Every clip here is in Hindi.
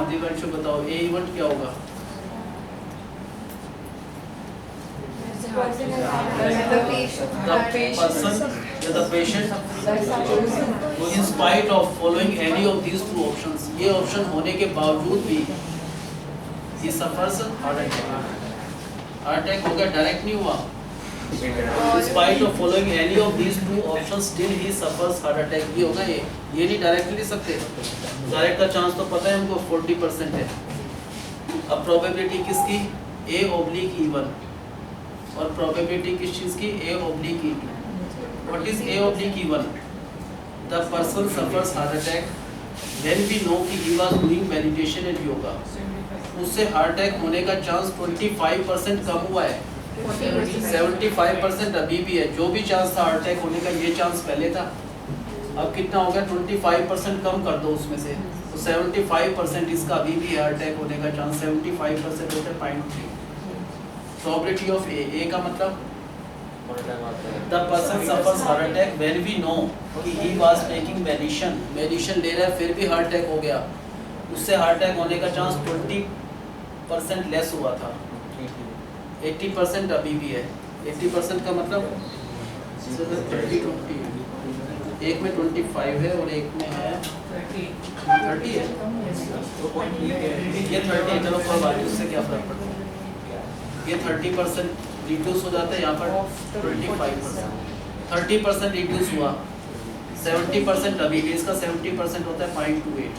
हाँ दिवांशु बताओ ए इवेंट क्या होगा? The patient who in spite of following any of these two options, ये ऑप्शन होने के बावजूद भी he suffers heart attack. Heart attack हो गया, डायरेक्ट नहीं हुआ. In spite of following any of these two options, still he suffers heart attack. ये होगा ये नहीं डायरेक्ट ले सकते. डायरेक्ट का चांस तो पता है हमको 40% है. अब प्रोबेबिलिटी किसकी? A/E1 और प्रोबेबिलिटी किस चीज़ की? A/E2. What is A/E1? The person suffers heart attack when we know कि he was doing meditation and yoga. उससे हार्ट अटैक होने का चांस 25% कम हुआ है. 75% अभी भी है. जो भी चांस था हार्ट अटैक होने का, ये चांस पहले था. अब कितना हो गया? 25% कम कर दो उसमें से, तो 75% इसका अभी भी हार्ट अटैक होने का चांस 75% होता है 0.3. प्रोबेबिलिटी ऑफ ए का मतलब the person suffers heart attack when we know कि ही वाज टेकिंग मेडिसिन ले रहा है फिर भी हार्ट अटैक हो गया. उससे हार्ट अटैक होने का चांस 20% लेस हुआ था. 80% अभी भी है. 80% का मतलब 30-20, एक में 25 है और एक में है 30 है. ये 30 है. चलो कोई बात नहीं, उससे क्या फर्क पड़ता है. ये 30% रिड्यूस हो जाता है, यहाँ पर 25%. 30% रिड्यूस हुआ. 70% अभी भी, इसका 70% होता है 0.28.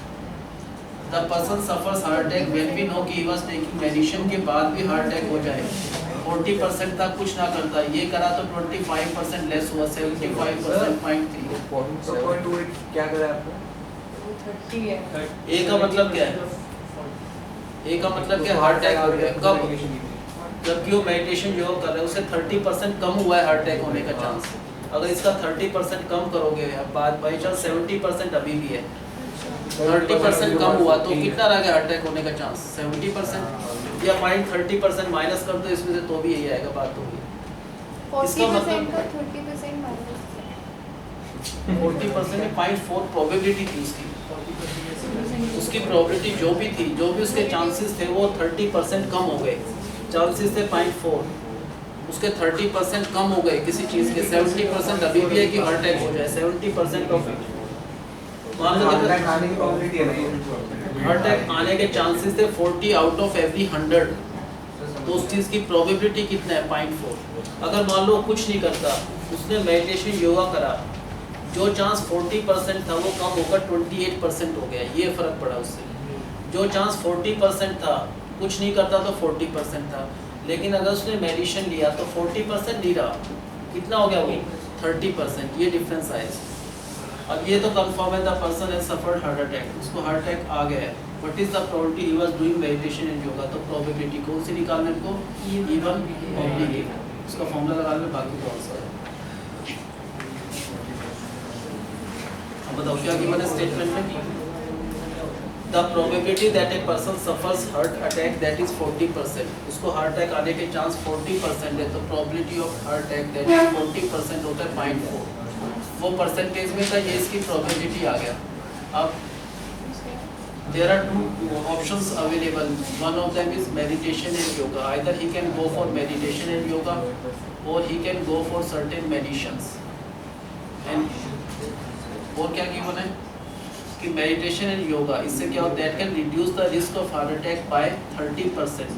The person suffers heart attack when we know कि ही वाज टेकिंग मेडिसिन के बाद भी हार्ट अटैक हो जाए. 40% तक कुछ ना करता, ये करा तो 25% लेस हुआ. 75% 0.3. तो 0.28 क्या करा आपने? 30 है. ए का मतलब क्या है? ए का मतलब क्या? हार्ट अटैक हो गया. कब? जबकि वो मेडिटेशन जो कर रहे हैं उससे 30% कम हुआ है हार्ट अटैक होने का चांस. अगर इसका 30% कम करोगे, बात बाई चांस 70% अभी भी है. 30% कम हुआ तो कितना रह गया हार्ट अटैक होने का चांस? 70%. या 30% माइनस कर दो इसमें से तो भी यही आएगा. बात तो हुई. 40% का 30% माइनस 40% में 0.4 प्रोबेबिलिटी थी उसकी. उसकी प्रोबेबिलिटी जो भी उसके चांसेस थे वो 30% कम हो गए. चांसेस थे 0.4, उसके 30% कम हो गए किसी चीज़ के. 70% अभी भी है कि हार्ट अटैक हो जाए. 70% ऑफ इट. मान लो हार्ट अटैक आने के चांसेस थे 40 आउट ऑफ एवरी 100. तो उस चीज़ की प्रोबेबिलिटी कितना है? 0.4. अगर मान लो कुछ नहीं करता, उसने मेडिटेशन योगा करा, जो चांस 40% था वो कम होकर 28% हो गया. ये फ़र्क पड़ा उससे. जो चांस 40% था, कुछ नहीं करता तो 40% था. लेकिन अगर उसने मेडिसिन लिया तो 40% नहीं रहा. कितना हो गया वो? 30%. ये डिफरेंस आया. अब ये तो कंफर्म है the person has suffered heart attack. उसको हार्ट अटैक आ गया है. What is the probability he was doing meditation and yoga? तो प्रोबेबिलिटी कौन सी निकालने को? E1/E. इसका फॉर्मूला लगा लो. बाकी तो आंसर है. अब बताओ क्या गिवन है स्टेटमेंट में? The probability that a person suffers heart attack that is 40%. उसको हार्ट अटैक आने के चांस 40% है. तो probability of heart attack that is 40% होता है 0.4. वो परसेंटेज में था, ये इसकी probability आ गया. अब there are two options available. One of them is meditation and yoga. Either he can go for meditation and yoga or he can go for certain medicines. And और क्या गिवन है कि मेडिटेशन एंड योगा, इससे क्या होता है? That can reduce the risk of heart attack by 30%.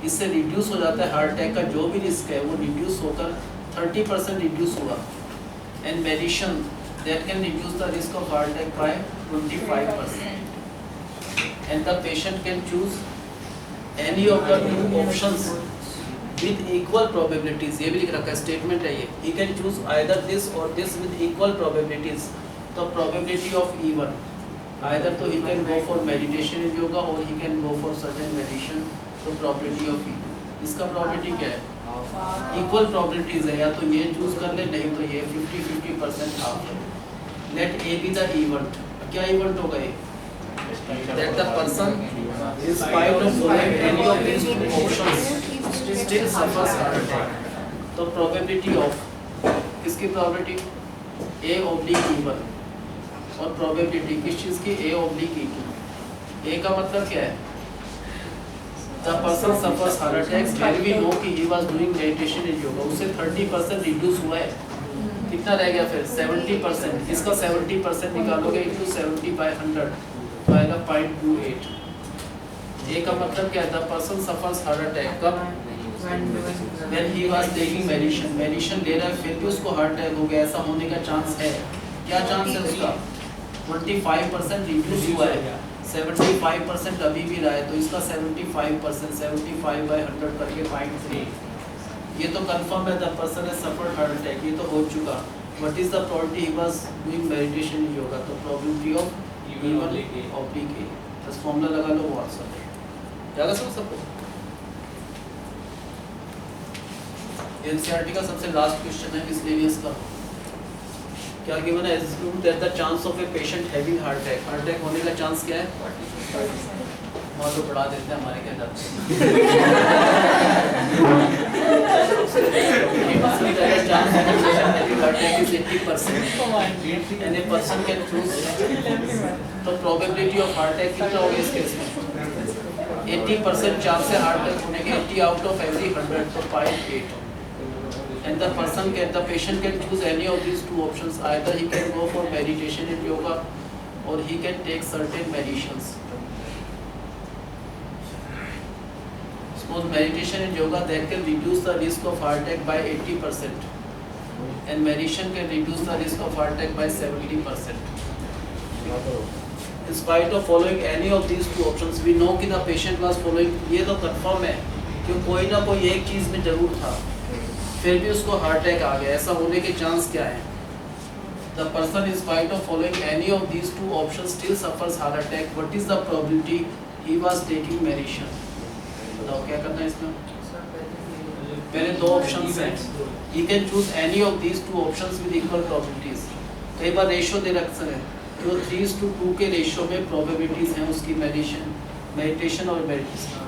इससे रिड्यूस हो जाता है हार्ट अटैक का जो भी रिस्क है वो रिड्यूस होकर 30% रिड्यूस हुआ. And medicine that can reduce the risk of heart attack by 25%. And the patient can choose any of the two options with equal probabilities. ये भी लिख रखा है, स्टेटमेंट है ये. He can choose either this और दिस विद इक्वल प्रोबेबिलिटीज. तो प्रोबेबिलिटी ऑफ E1, either तो he can go for meditation and yoga or he can go for certain meditation. तो probability of E2, इसका probability क्या है? Equal probabilities है. या तो ये choose कर ले, नहीं तो ये 50-50% half है. Let A be the event. क्या event होगा ये? That the person in spite of following any of these two options still suffers heart attack. तो probability of किसकी probability? A/E1. और प्रोबेबिलिटी किस चीज़ की? A/E2. ए का मतलब क्या है? The person suffers heart attacks when we know कि he was doing meditation in yoga. उससे 30% रिड्यूस हुआ है. कितना रह गया फिर? 70%. इसका 70% निकालोगे into 70 by 100 तो आएगा 0.28. ए का मतलब क्या है? The person suffers heart attack कब? When he was taking meditation. Medicine ले रहा है फिर भी उसको हार्ट अटैक हो गया. ऐसा होने का चांस है. क्या चांस है उसका? 25% रिड्यूस हुआ है. 75% अभी भी रहा है तो इसका 75% 75 by 100 करके 0.3. ये तो कंफर्म है the person has suffered heart attack. ये तो हो चुका. What is the probability he was doing meditation in yoga? तो probability of E1 oblique A. बस फॉर्मूला लगा लो वो आंसर है. याद है सबको? एनसीईआरटी का सबसे लास्ट क्वेश्चन है मिसलेनियस का. क्या गिवन है? assume that the chance of a patient having heart attack होने का चांस क्या है? वहाँ तो बढ़ा देते हैं हमारे क्या जाते and a person can choose. तो probability of heart attack कितना होगा इस केस में? 80% चांस है हार्ट अटैक होने के. 80 out of every 100 तो 0.8. And the patient can choose any of these two options. Either he can go for meditation in yoga or he can take certain medicines. Suppose meditation in yoga that can reduce the risk of heart attack by 80% and meditation can reduce the risk of heart attack by 70%. In spite of following any of these two options, we know कि the patient was following. ये तो confirm है कि कोई ना कोई एक चीज़ में जरूर था फिर भी उसको हार्ट अटैक आ गया. ऐसा होने के चांस क्या है? The person in spite of following any of these two options still suffers heart attack. What is the probability he was taking medicine? बताओ क्या करना है इसमें? पहले दो ऑप्शंस हैं. He can choose any of these two options with equal probabilities. कई बार रेशियो दे रखते हैं तो 3:2 के रेशियो में प्रोबेबिलिटीज हैं उसकी मेडिटेशन और मेडिसिन.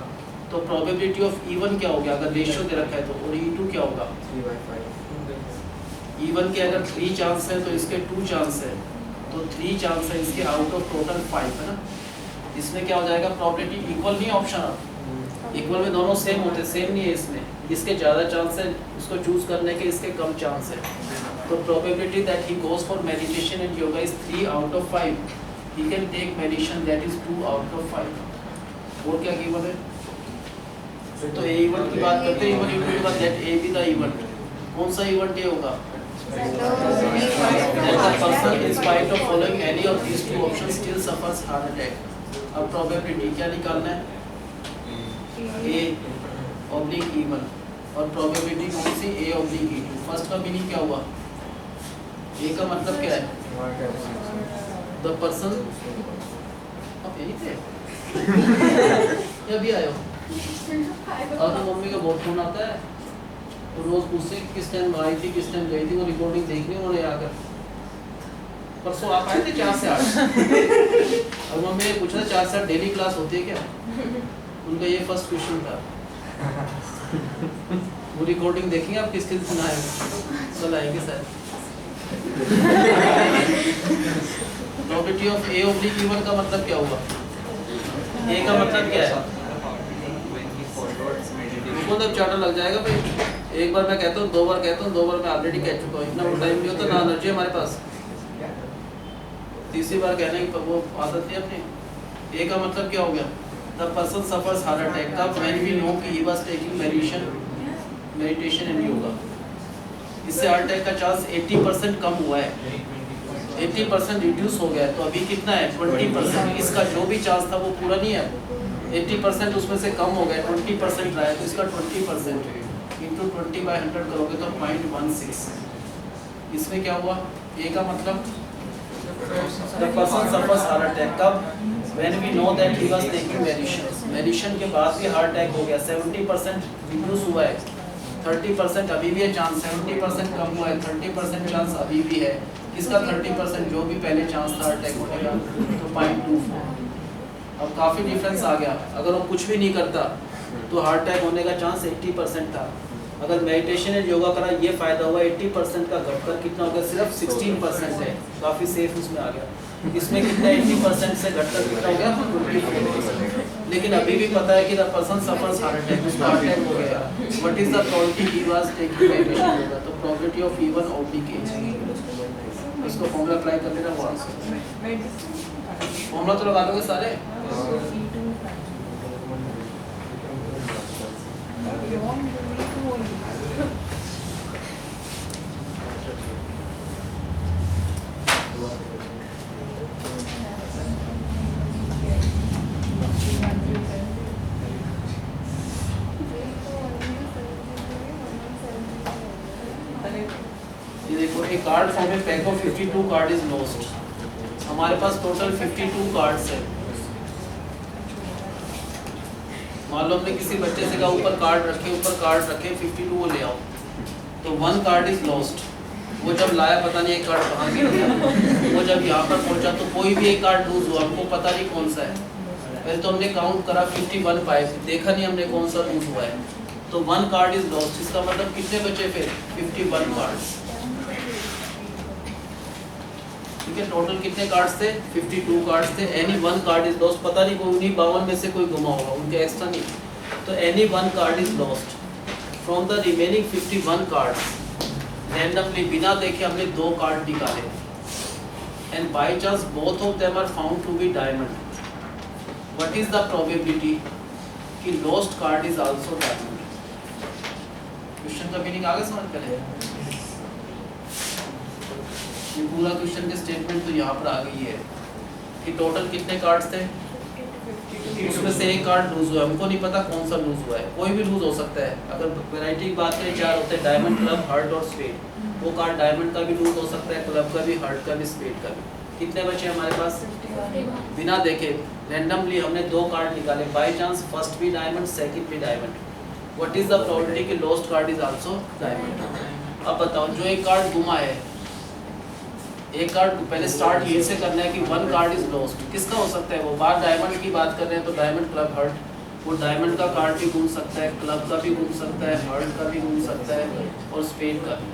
तो प्रोबेबिलिटी ऑफ E1 क्या हो गया अगर रेशियो दे रखा है तो? और E2 क्या होगा? 3/5. E1 के अगर 3 चांस है तो इसके 2 चांस है. तो 3 चांस है इसके आउट ऑफ टोटल 5 है ना. इसमें क्या हो जाएगा? प्रोबेबिलिटी इक्वल नहीं ऑप्शन अब इक्वल में दोनों सेम होते. सेम नहीं है इसमें. इसके ज़्यादा चांस है उसको चूज करने के, इसके कम चांस है. तो probability that he goes for meditation in yoga is 3 out of 5. He can take medicine that is 2 out of 5. और क्या गिवन है? तो E1 की बात करते हैं. E1 E2 के बाद दैट A भी द इवेंट. कौन सा इवेंट ये होगा? That the person in spite of following any of these two options still suffers heart attack. अब प्रोबेबिलिटी क्या निकालना है? A oblique E1 और प्रोबेबिलिटी कौन सी? A oblique E2. फर्स्ट का मीनिंग क्या हुआ? A का मतलब क्या है? The person. अब यही थे या भी आए हो? और तो मम्मी का बहुत फोन आता है तो रोज पूछते किस टाइम आई थी किस टाइम गई थी. वो रिकॉर्डिंग देखनी उन्होंने आकर. परसों आप आए थे 4 से 8 और मम्मी ने पूछा 4 से 8 डेली क्लास होती है क्या? उनका ये फर्स्ट क्वेश्चन था. वो रिकॉर्डिंग देखेंगे आप किस किस दिन आए हो? कल आएंगे sir. Probability of A oblique E1 का मतलब क्या हुआ? A का मतलब क्या है? उनको तब चार्टर लग जाएगा भाई. एक बार मैं कहता हूँ, 2 बार कहता हूँ, 2 बार मैं ऑलरेडी कह चुका हूँ. इतना वो टाइम नहीं होता ना एनर्जी हमारे पास. तीसरी बार कहने की वो आदत है अपनी. A का मतलब क्या हो गया? The person suffers heart attack कब? व्हेन वी नो कि he was taking meditation in yoga. इससे हार्ट अटैक का चांस 80% कम हुआ है. 80% रिड्यूस हो गया है. तो अभी कितना है? 20%. इसका जो भी चांस था वो पूरा नहीं है. 80% उसमें से कम हो गया. 20% रहा है तो इसका 20% इंटू 20 by 100 करोगे तो 0.16. इसमें क्या हुआ? A का मतलब the person suffers heart attack कब? When we know that he was taking medicine. Medicine के बाद भी हार्ट अटैक हो गया. 70% रिड्यूस हुआ है. 30% अभी भी है चांस. 70% कम हुआ है. 30% चांस अभी भी है. किसका 30%? जो भी पहले चांस था हार्ट अटैक होने का तो 0.24. अब काफ़ी डिफरेंस आ गया. अगर वो कुछ भी नहीं करता तो हार्ट अटैक होने का चांस 80% था. अगर मेडिटेशन एंड योगा करा ये फ़ायदा हुआ. 80% का घटकर कितना हो गया? सिर्फ 16% है. काफ़ी सेफ उसमें आ गया. इसमें कितना 80% से घटकर कितना हो गया 54%। लेकिन अभी भी पता है कि the person suffers heart attack, उसको हार्ट अटैक हो गया, what is the probability he was taking medication होगा, तो प्रोबेबिलिटी ऑफ E1 ऑब्लिक एज, इसको फॉर्मूला अप्लाई कर लेना वो आंसर। फॉर्मूला तो लगा दोगे सारे? ये देखो एक कार्ड फॉर्म में pack of 52 card is lost. हमारे पास टोटल 52 कार्ड्स है। मान लो हमने किसी बच्चे से कहा ऊपर कार्ड रखे 52 वो ले आओ, तो 1 कार्ड इज लॉस्ट। वो जब लाया पता नहीं एक कार्ड कहाँ गिर गया, वो जब यहाँ पर पहुंचा तो कोई भी एक कार्ड लूज हुआ, हमको पता नहीं कौन सा है। पहले तो हमने काउंट करा 51 पाए, देखा नहीं हमने कौन सा लूज हुआ है, तो 1 कार्ड इज लॉस्ट। इसका मतलब कितने बचे फिर 51 कार्ड्स। ठीक है, टोटल कितने कार्ड्स थे 52 कार्ड्स थे। एनी 1 कार्ड इज लॉस्ट, पता नहीं कोई उन्हीं 52 में से कोई गुमा होगा, उनके एक्स्ट्रा नहीं, तो any 1 card is lost from the remaining 51 cards. Randomly बिना देखे हमने 2 कार्ड निकाले and by chance both of them are found to be diamond. What is the probability कि lost card is also diamond. Question का मीनिंग आगे समझ पहले, ये पूरा क्वेश्चन के स्टेटमेंट तो यहाँ पर आ गई है कि टोटल कितने कार्ड्स थे, उसमें से एक कार्ड लूज हुआ, हमको नहीं पता कौन सा लूज हुआ है, कोई भी लूज हो सकता है। अगर वैरायटी की बात करें 4 होते हैं, डायमंड, क्लब, हार्ट और स्पेड। वो कार्ड डायमंड का भी लूज हो सकता है, क्लब का भी, हार्ट का भी, स्पेड का भी। कितने बचे हमारे पास? बिना देखे रैंडमली हमने 2 कार्ड निकाले, बाय चांस फर्स्ट भी डायमंड, सेकंड भी diamond. What is the probability कि lost card is also diamond. अब बताओ जो एक कार्ड गुमा है, एक कार्ड पहले स्टार्ट ये से करना है कि 1 कार्ड इज लॉस्ट, किसका हो सकता है वो? बार डायमंड की बात कर रहे हैं तो डायमंड, क्लब, हार्ट, वो डायमंड का कार्ड भी घूम सकता है, क्लब का भी घूम सकता है, हार्ट का भी घूम सकता है और स्पेड का भी।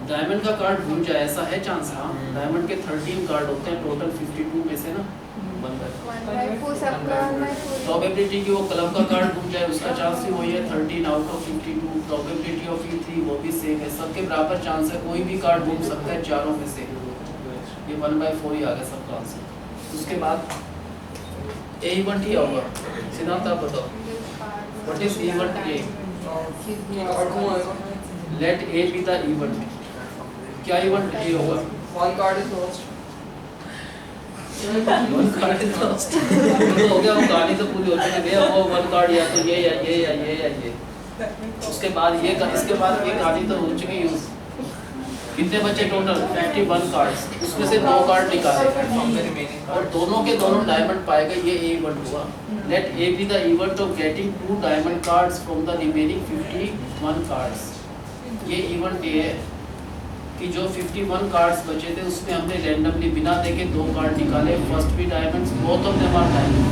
डायमंड का कार्ड घूम जाए ऐसा है चांस? हाँ, डायमंड के 13 कार्ड होते हैं टोटल 52 में से ना, 1/4 प्रोबेबिलिटी कि वो क्लब का कार्ड घूम जाए उसका चांस भी वही है 13 out of 52। Probability of E3 वो भी सेम है, सबके बराबर चांस है, कोई भी कार्ड घूम सकता है चारों में से। ये 1/4 ही आ गया सबका आंसर। उसके बाद A1 ही होगा। सिद्धांत आप बताओ, what is E1 A? Let A be the E1। क्या E1 A होगा? 1 card is lost. 1 card is lost तो हो गया, वो कहानी तो पूरी हो चुकी है। वो 1 कार्ड या तो ये या ये या ये या ये, उसके बाद ये, इसके बाद ये कहानी तो हो चुकी यूज। कितने बचे टोटल 51 कार्ड्स, उसमें से 2 कार्ड निकाले और दोनों के दोनों डायमंड पाए गए, ये A1 हुआ। Let A be the event of getting 2 diamond cards from the remaining 51 cards. ये इवेंट ये है कि जो 51 कार्ड्स बचे थे उसमें हमने रैंडमली बिना देखे 2 कार्ड निकाले, फर्स्ट भी diamonds, both of them are diamond.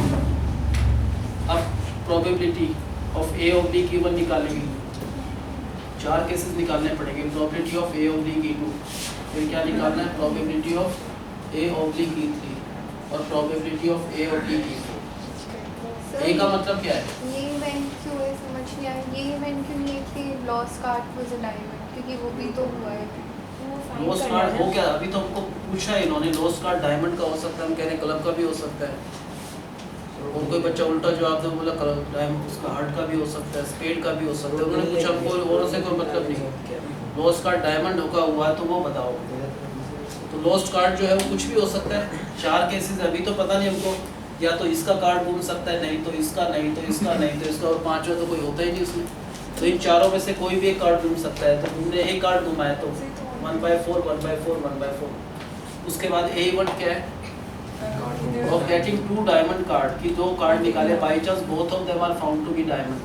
अब probability of A oblique E1 निकालेंगे, 4 केसेस निकालने पड़ेंगे। Probability of A oblique E2, फिर क्या निकालना है? Probability of A oblique E3 और probability of A oblique E4। A का मतलब क्या है? ये इवेंट क्यों है समझ नहीं आया। ये इवेंट क्यों नहीं है कि lost card was a diamond, क्योंकि वो भी तो हुआ है। लॉस्ट कार्ड हो क्या? अभी तो हमको पूछा है इन्होंने, लॉस्ट कार्ड डायमंड का हो सकता है, हम कह रहे हैं क्लब का भी हो सकता है। और कोई बच्चा उल्टा जवाब दे बोला डायमंड, उसका हार्ट का भी हो सकता है, स्पेड का भी हो सकता है। उन्होंने पूछा हमको और से कोई मतलब नहीं, लॉस्ट कार्ड डायमंड का हुआ तो वो बताओ। तो लॉस्ट कार्ड जो है वो कुछ भी हो सकता है। 4 केसेस अभी तो पता नहीं हमको, या तो इसका कार्ड घूम सकता है, नहीं तो इसका, नहीं तो इसका, नहीं तो इसका, और 5वां तो कोई होता ही नहीं उसमें। तो इन चारों में से कोई भी एक कार्ड घूम सकता है। तो हमने एक कार्ड घुमाया तो 1/4 1/4 1/4। उसके बाद A1 क्या है? ऑफ गेटिंग 2 डायमंड कार्ड, की 2 कार्ड निकाले, by chance both of them are found to be diamond.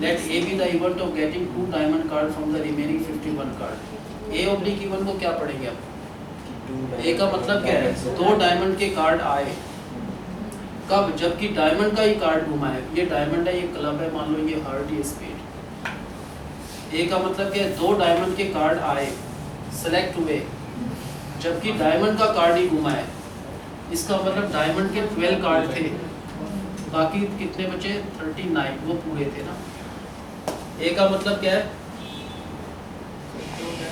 Let A be the event of getting 2 diamond card from the remaining 51 card. A oblique E1 को क्या पढ़ेंगे अब? A का मतलब क्या है? 2 डायमंड के कार्ड आए, कब? जबकि डायमंड का ही कार्ड घुमा है। ये डायमंड है, ये क्लब है, मान लो ये हार्ट, ये स्पेड। A का मतलब क्या है? 2 डायमंड के कार्ड आए, सेलेक्ट हुए, जबकि डायमंड का कार्ड ही घुमा है। इसका मतलब डायमंड के 12 कार्ड थे, बाकी कितने बचे 39, वो पूरे थे ना। ए का मतलब क्या है,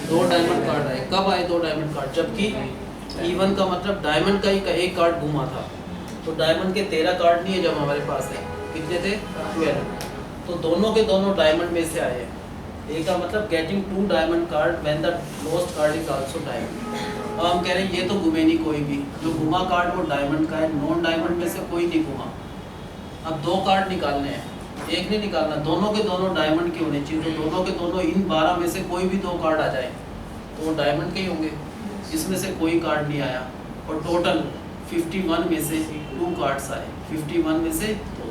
2 डायमंड कार्ड आए। कब आए 2 डायमंड कार्ड, जबकि इवन का मतलब डायमंड का ही एक कार्ड घुमा था। तो डायमंड के 13 कार्ड नहीं है जब हमारे पास है, कितने थे 12। तो दोनों के दोनों डायमंड में से आए हैं। ए का मतलब getting 2 diamond card when the lost card is also diamond. अब हम कह रहे हैं ये तो घूमे नहीं कोई भी, जो घुमा कार्ड वो डायमंड का है, नॉन डायमंड में से कोई नहीं घुमा। अब 2 कार्ड निकालने हैं, एक नहीं निकालना, दोनों के दोनों डायमंड के होने चाहिए। तो दोनों के दोनों इन 12 में से कोई भी 2 कार्ड आ जाए तो वो डायमंड के ही होंगे। इसमें से कोई कार्ड नहीं आया और टोटल 51 में से 2 कार्ड्स आए, 51 में से 2।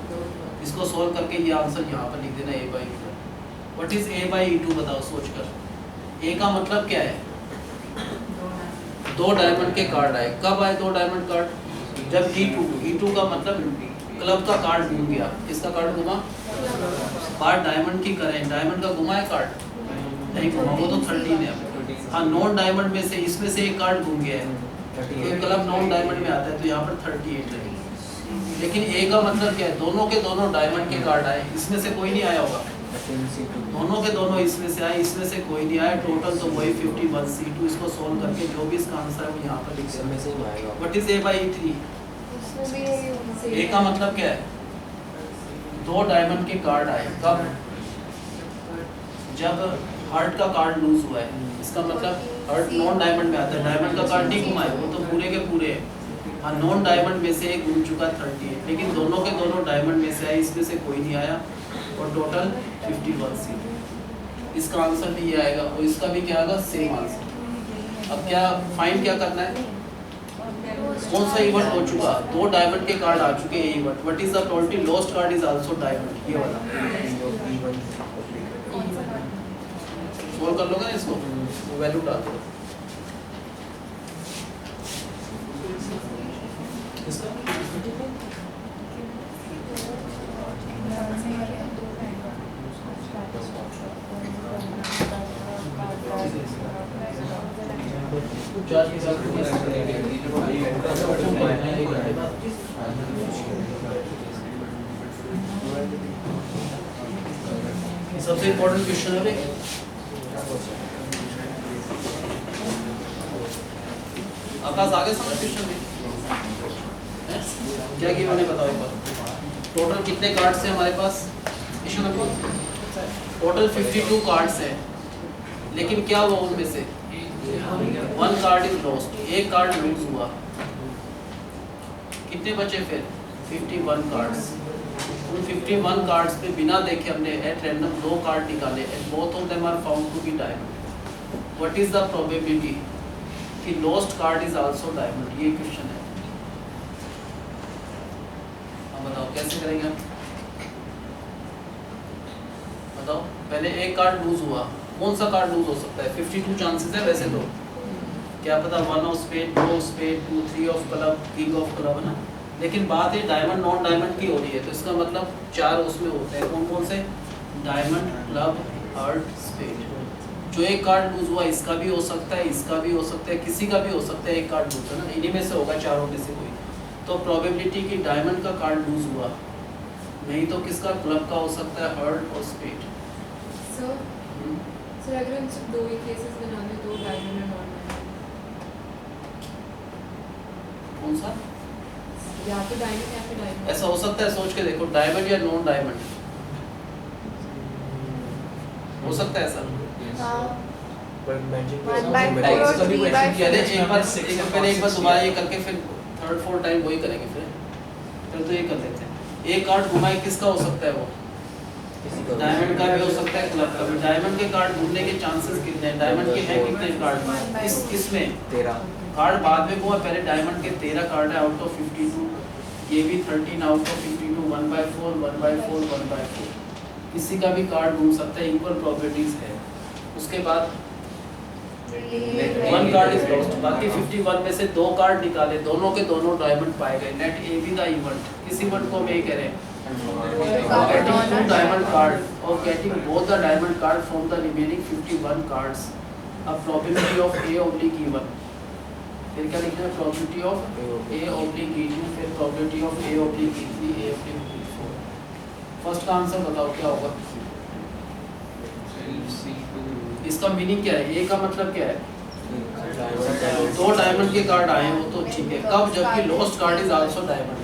इसको सॉल्व करके ये आंसर यहाँ पर लिख देना A/E2। व्हाट इज A/E2 बताओ सोच कर। ए का मतलब क्या है, 2 डायमंड के कार्ड आए। कब आए 2 डायमंड कार्ड, जब E2 का मतलब क्लब का कार्ड घूम गया। किसका कार्ड घुमा, बात डायमंड की करें, डायमंड का घुमा है कार्ड, नहीं घुमा, वो तो 13 है। हाँ, नॉन डायमंड में से इसमें से एक कार्ड घूम गया है, तो क्लब नॉन डायमंड में आता है, तो यहाँ पर 38 है। लेकिन ए का मतलब क्या है, दोनों के दोनों डायमंड के कार्ड आए, इसमें से कोई नहीं आया होगा, दोनों के दोनों इसमें से आए, इसमें से कोई नहीं आया, टोटल तो वही 51 C2। इसको सोल्व करके जो भी इसका आंसर है वो यहाँ पर लिख देना। What is A/E3। ए का मतलब क्या है, 2 डायमंड के कार्ड आए। कब, जब हार्ट का कार्ड लूज हुआ है। इसका मतलब हार्ट नॉन डायमंड में आता है, डायमंड का कार्ड नहीं घुमाए, वो तो पूरे के पूरे है। हाँ, नॉन डायमंड में से एक घूम चुका 38, लेकिन दोनों के दोनों डायमंड में से आए, इसमें से कोई नहीं आया और टोटल 51 C2। इसका आंसर भी ये आएगा और इसका भी क्या आएगा, सेम आंसर। अब क्या फाइंड क्या करना है, कौन सा इवेंट हो चुका, 2 डायमंड के कार्ड आ चुके हैं event. What is the probability lost card is also diamond, ये वाला सोल्व कर लोगे ना इसको, वैल्यू डाल दो इसका। सबसे इम्पोर्टेंट क्वेश्चन है आकाश, आगे समझ क्वेश्चन में क्या किया मैंने बताओ एक बार। टोटल कितने कार्ड्स हैं हमारे पास, टोटल 52 कार्ड्स हैं, लेकिन क्या हुआ उनमें से 1 कार्ड इज लॉस्ट, एक कार्ड लूज हुआ। कितने बचे फिर 51 कार्ड्स। उन 51 कार्ड्स पे बिना देखे हमने एट रैंडम 2 कार्ड निकाले and both of them are found to be diamond. What is the probability कि lost card is also diamond, ये क्वेश्चन है। अब बताओ कैसे करेंगे हम, बताओ। पहले एक कार्ड लूज हुआ, कौन सा कार्ड लूज हो सकता है, 52 चांसेस है वैसे तो, क्या पता 1 of spade, 2 of spade, 2 3 of club, king of club है ना। लेकिन बात है डायमंड नॉन डायमंड की हो रही है, तो इसका मतलब 4 उसमें होते हैं। कौन कौन से, डायमंड, क्लब, हार्ट, स्पेड। जो एक कार्ड लूज हुआ इसका भी हो सकता है, इसका भी हो सकता है, किसी का भी हो सकता है। एक कार्ड लूज है ना, इन्हीं में से होगा, चारों में से कोई। तो प्रोबेबिलिटी कि डायमंड का कार्ड लूज हुआ, नहीं तो किसका, क्लब का हो सकता है, हार्ट और स्पेड। सर अगर हम सिर्फ 2 ही केसेस बनाने, 2 डायमंड और नॉन कौन सा, या तो डायमंड या फिर डायमंड, ऐसा हो सकता है, सोच के देखो, डायमंड या नॉन डायमंड हो सकता है ऐसा। एक बार दोबारा ये करके फिर 3rd 4th टाइम वही करेंगे, फिर तो ये कर लेते हैं। एक कार्ड घुमाए, किसका हो सकता है वो, डायमंड का भी हो सकता है, क्लब का भी। डायमंड के कार्ड घूमने के चांसेस कितने हैं, डायमंड के हैं कितने कार्ड, इसमें 13 कार्ड बाद में हुआ, पहले डायमंड के 13 कार्ड है आउट ऑफ 52, ये भी 13 आउट ऑफ 52, 1/4 1/4 1/4। किसी का भी कार्ड घूम सकता है, इक्वल प्रोबेबिलिटीज है। उसके बाद 1 कार्ड इज लॉस्ट, बाकी 51 में से 2 कार्ड निकाले, दोनों के दोनों डायमंड पाए गए। Net A be the event, किस इवेंट को हम ये कह रहे हैं, getting 2 diamond card or getting both the diamond card from the remaining 51 cards, a probability of A oblique E1। फिर क्या लिखना है, probability of A oblique E2, फिर probability of A oblique E3, A oblique E4। First का आंसर बताओ क्या होगा। इसका मीनिंग क्या है, A का मतलब क्या है, दो डायमंड के कार्ड आए हैं वो तो ठीक है, कब, जबकि lost card is also diamond.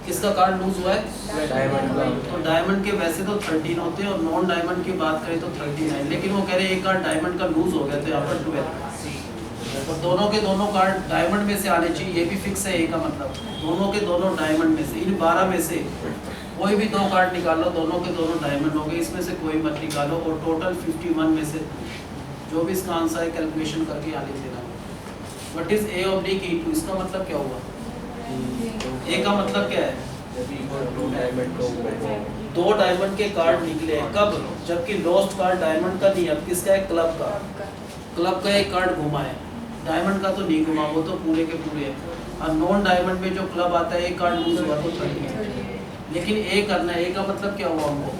किसका कार्ड लूज हुआ है, डायमंड तो डायमंड के वैसे तो 13 होते हैं और नॉन डायमंड की बात करें तो 39, लेकिन वो कह रहे हैं एक कार्ड डायमंड का लूज हो गया तो यहाँ पर 12, और दोनों के दोनों कार्ड डायमंड में से आने चाहिए, ये भी फिक्स है। ए का मतलब दोनों के दोनों डायमंड में से, इन 12 में से कोई भी दो कार्ड निकालो, दोनों के दोनों डायमंड हो गए, इसमें से कोई मत निकालो, और टोटल 51 में से जो भी इसका आंसर है कैलकुलेशन करके यहाँ लिख देना। What is A oblique E2, इसका मतलब क्या हुआ, ए का मतलब क्या है, दो डायमंड के कार्ड निकले हैं, कब, जबकि लॉस्ट कार्ड डायमंड का नहीं है, अब किसका है, क्लब का। क्लब का एक कार्ड घुमा है, डायमंड का तो नहीं घुमा, वो तो पूरे के पूरे है। और नॉन डायमंड में जो क्लब आता है एक कार्ड लूज हुआ तो 30 है, लेकिन ए करना है। ए का मतलब क्या हुआ, हमको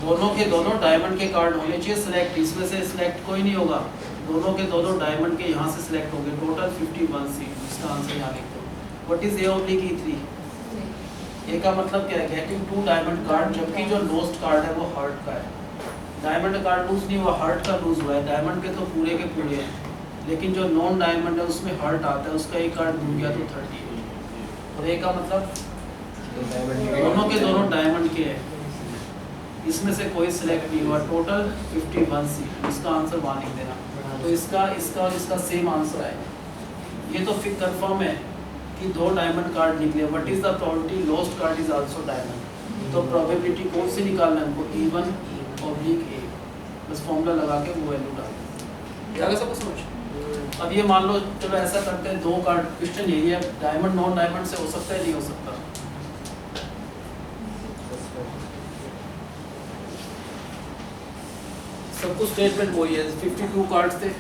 दोनों के दोनों डायमंड के कार्ड होने चाहिए सिलेक्ट, इसमें से सिलेक्ट कोई नहीं होगा, दोनों के दोनों डायमंड के यहाँ से सिलेक्ट होंगे, टोटल 51 सीट। इसका आंसर यहाँ लिख दो। What is A oblique E3, ए का मतलब क्या है, गेटिंग 2 डायमंड कार्ड, जबकि जो लॉस्ट कार्ड है वो हार्ट का है। डायमंड कार्ड लूज नहीं हुआ, हार्ट का लूज हुआ है, डायमंड के तो पूरे के पूरे हैं, लेकिन जो नॉन डायमंड है उसमें हार्ट आता है, उसका एक कार्ड घूम गया तो 30 है। और ए का मतलब दोनों के दोनों डायमंड के हैं, इसमें से कोई सिलेक्ट नहीं हुआ, टोटल 51 सीट। इसका आंसर वहाँ लिख देना। तो इसका और इसका सेम आंसर आएगा। ये तो फिर कंफर्म है कि दो डायमंड कार्ड निकले। What is the probability lost card is also diamond, तो प्रोबेबिलिटी कौन सी निकालना है हमको, E1 oblique A, बस फॉर्मूला लगा के वो वैल्यू डाल दें। क्या सब समझ। अब ये मान लो, चलो ऐसा करते हैं, दो कार्ड, क्वेश्चन यही है, डायमंड नॉन डायमंड से हो सकता है, नहीं हो सकता, सब कुछ स्टेटमेंट वही है। 52 कार्ड्स थे,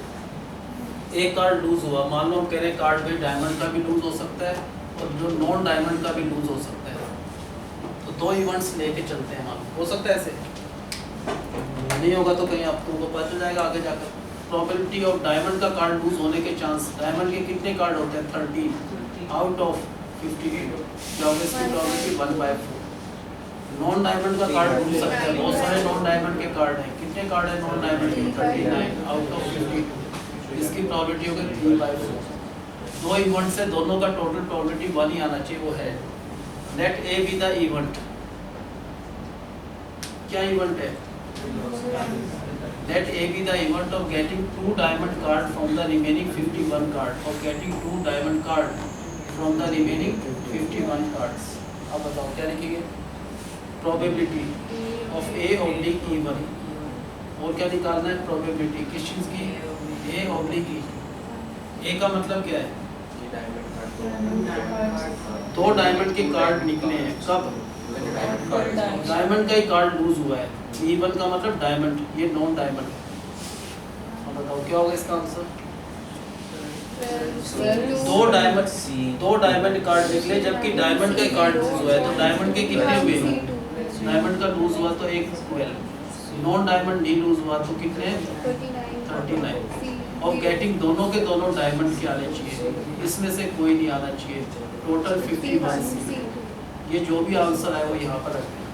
एक कार्ड लूज हुआ, मान लो हम कह रहे हैं कार्ड में डायमंड का भी लूज हो सकता है और जो नॉन डायमंड का भी लूज हो सकता है, तो दो इवेंट्स लेके चलते हैं, मान हो सकता है ऐसे, नहीं होगा तो कहीं आपको पता चल जाएगा आगे जाकर। प्रोबेबिलिटी ऑफ डायमंड का कार्ड लूज होने के चांस, डायमंड के कितने कार्ड होते हैं, 13 आउट ऑफ 58, क्या होगा इसकी प्रोबेबिलिटी 1/4। नॉन डायमंड का कार्ड लूज सकता है, बहुत सारे नॉन डायमंड के कार्ड हैं, कितने कार्ड है नॉन डायमंड के, 39 आउट ऑफ 52, इसकी प्रोबेबिलिटी होगी 3/4। दो इवेंट से दोनों का टोटल प्रोबेबिलिटी 1 ही आना चाहिए, वो है। Let A be the event, क्या इवेंट है, let A be the event of getting 2 diamond card from the remaining 51 card और getting 2 diamond card from the remaining 51 cards. अब बताओ क्या लिखेंगे, probability of A oblique E1, और क्या निकालना है, प्रोबेबिलिटी किस चीज़ की, A oblique E। A का मतलब क्या है, दो डायमंड के कार्ड निकले हैं, कब, डायमंड का ही कार्ड लूज हुआ है, E1 का मतलब डायमंड, ये नॉन डायमंड। अब बताओ क्या होगा इसका आंसर, दो डायमंड कार्ड निकले, जबकि डायमंड का कार्ड लूज हुआ है, तो डायमंड के कितने हुए, डायमंड का लूज हुआ तो एक 12, नॉन डायमंड नहीं लूज हुआ तो कितने, 39। और गेटिंग दोनों के दोनों डायमंड के आने चाहिए, इसमें से कोई नहीं आना चाहिए, टोटल 51। ये जो भी आंसर है वो यहाँ पर रखते हैं।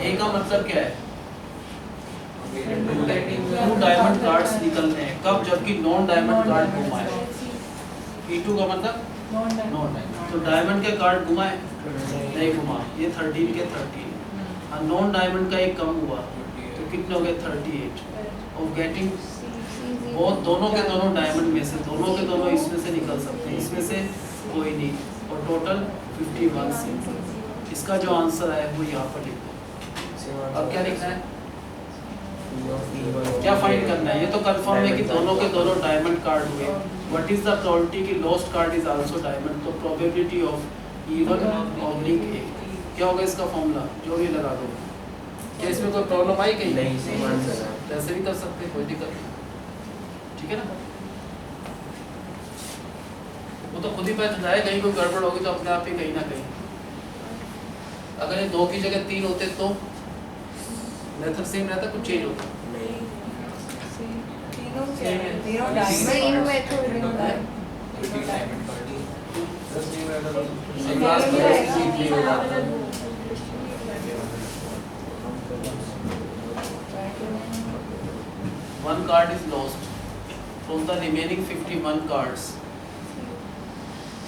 ए का मतलब क्या है, 2 डायमंड कार्ड्स निकलते हैं, कब, जबकि नॉन डायमंड कार्ड घुमाए। E2 का मतलब नॉन डायमंड, तो डायमंड के कार्ड घुमाए नहीं घुमा, ये 13 के 13, और नॉन डायमंड का एक कम हुआ तो कितने हो गए, 38। और गेटिंग बहुत, दोनों के दोनों डायमंड में से, दोनों के दोनों इसमें से निकल सकते हैं, इसमें से कोई नहीं, और टोटल 51 सीट। इसका जो आंसर है वो यहाँ पर लिख दो। अब क्या लिखना है, क्या फाइंड करना है, ये तो कंफर्म है कि दोनों के दोनों डायमंड कार्ड हुए। व्हाट इज द प्रोबेबिलिटी कि lost card is also diamond, तो probability of E1 oblique A, क्या होगा इसका फॉर्मूला, जो भी लगा दो। क्या इसमें कोई प्रॉब्लम आई कहीं, नहीं, ऐसे भी कर सकते हैं, कोई दिक्कत नहीं, ठीक है ना। वो तो खुद ही पता जाए, कहीं कोई गड़बड़ होगी तो अपने आप ही कहीं ना कहीं, अगर ये 2 की जगह 3 होते तो मेथड सेम रहता, कुछ चेंज होता, तीनों क्या है? तीनों सेम मेथड होता है। One card is lost. From the remaining 51 cards,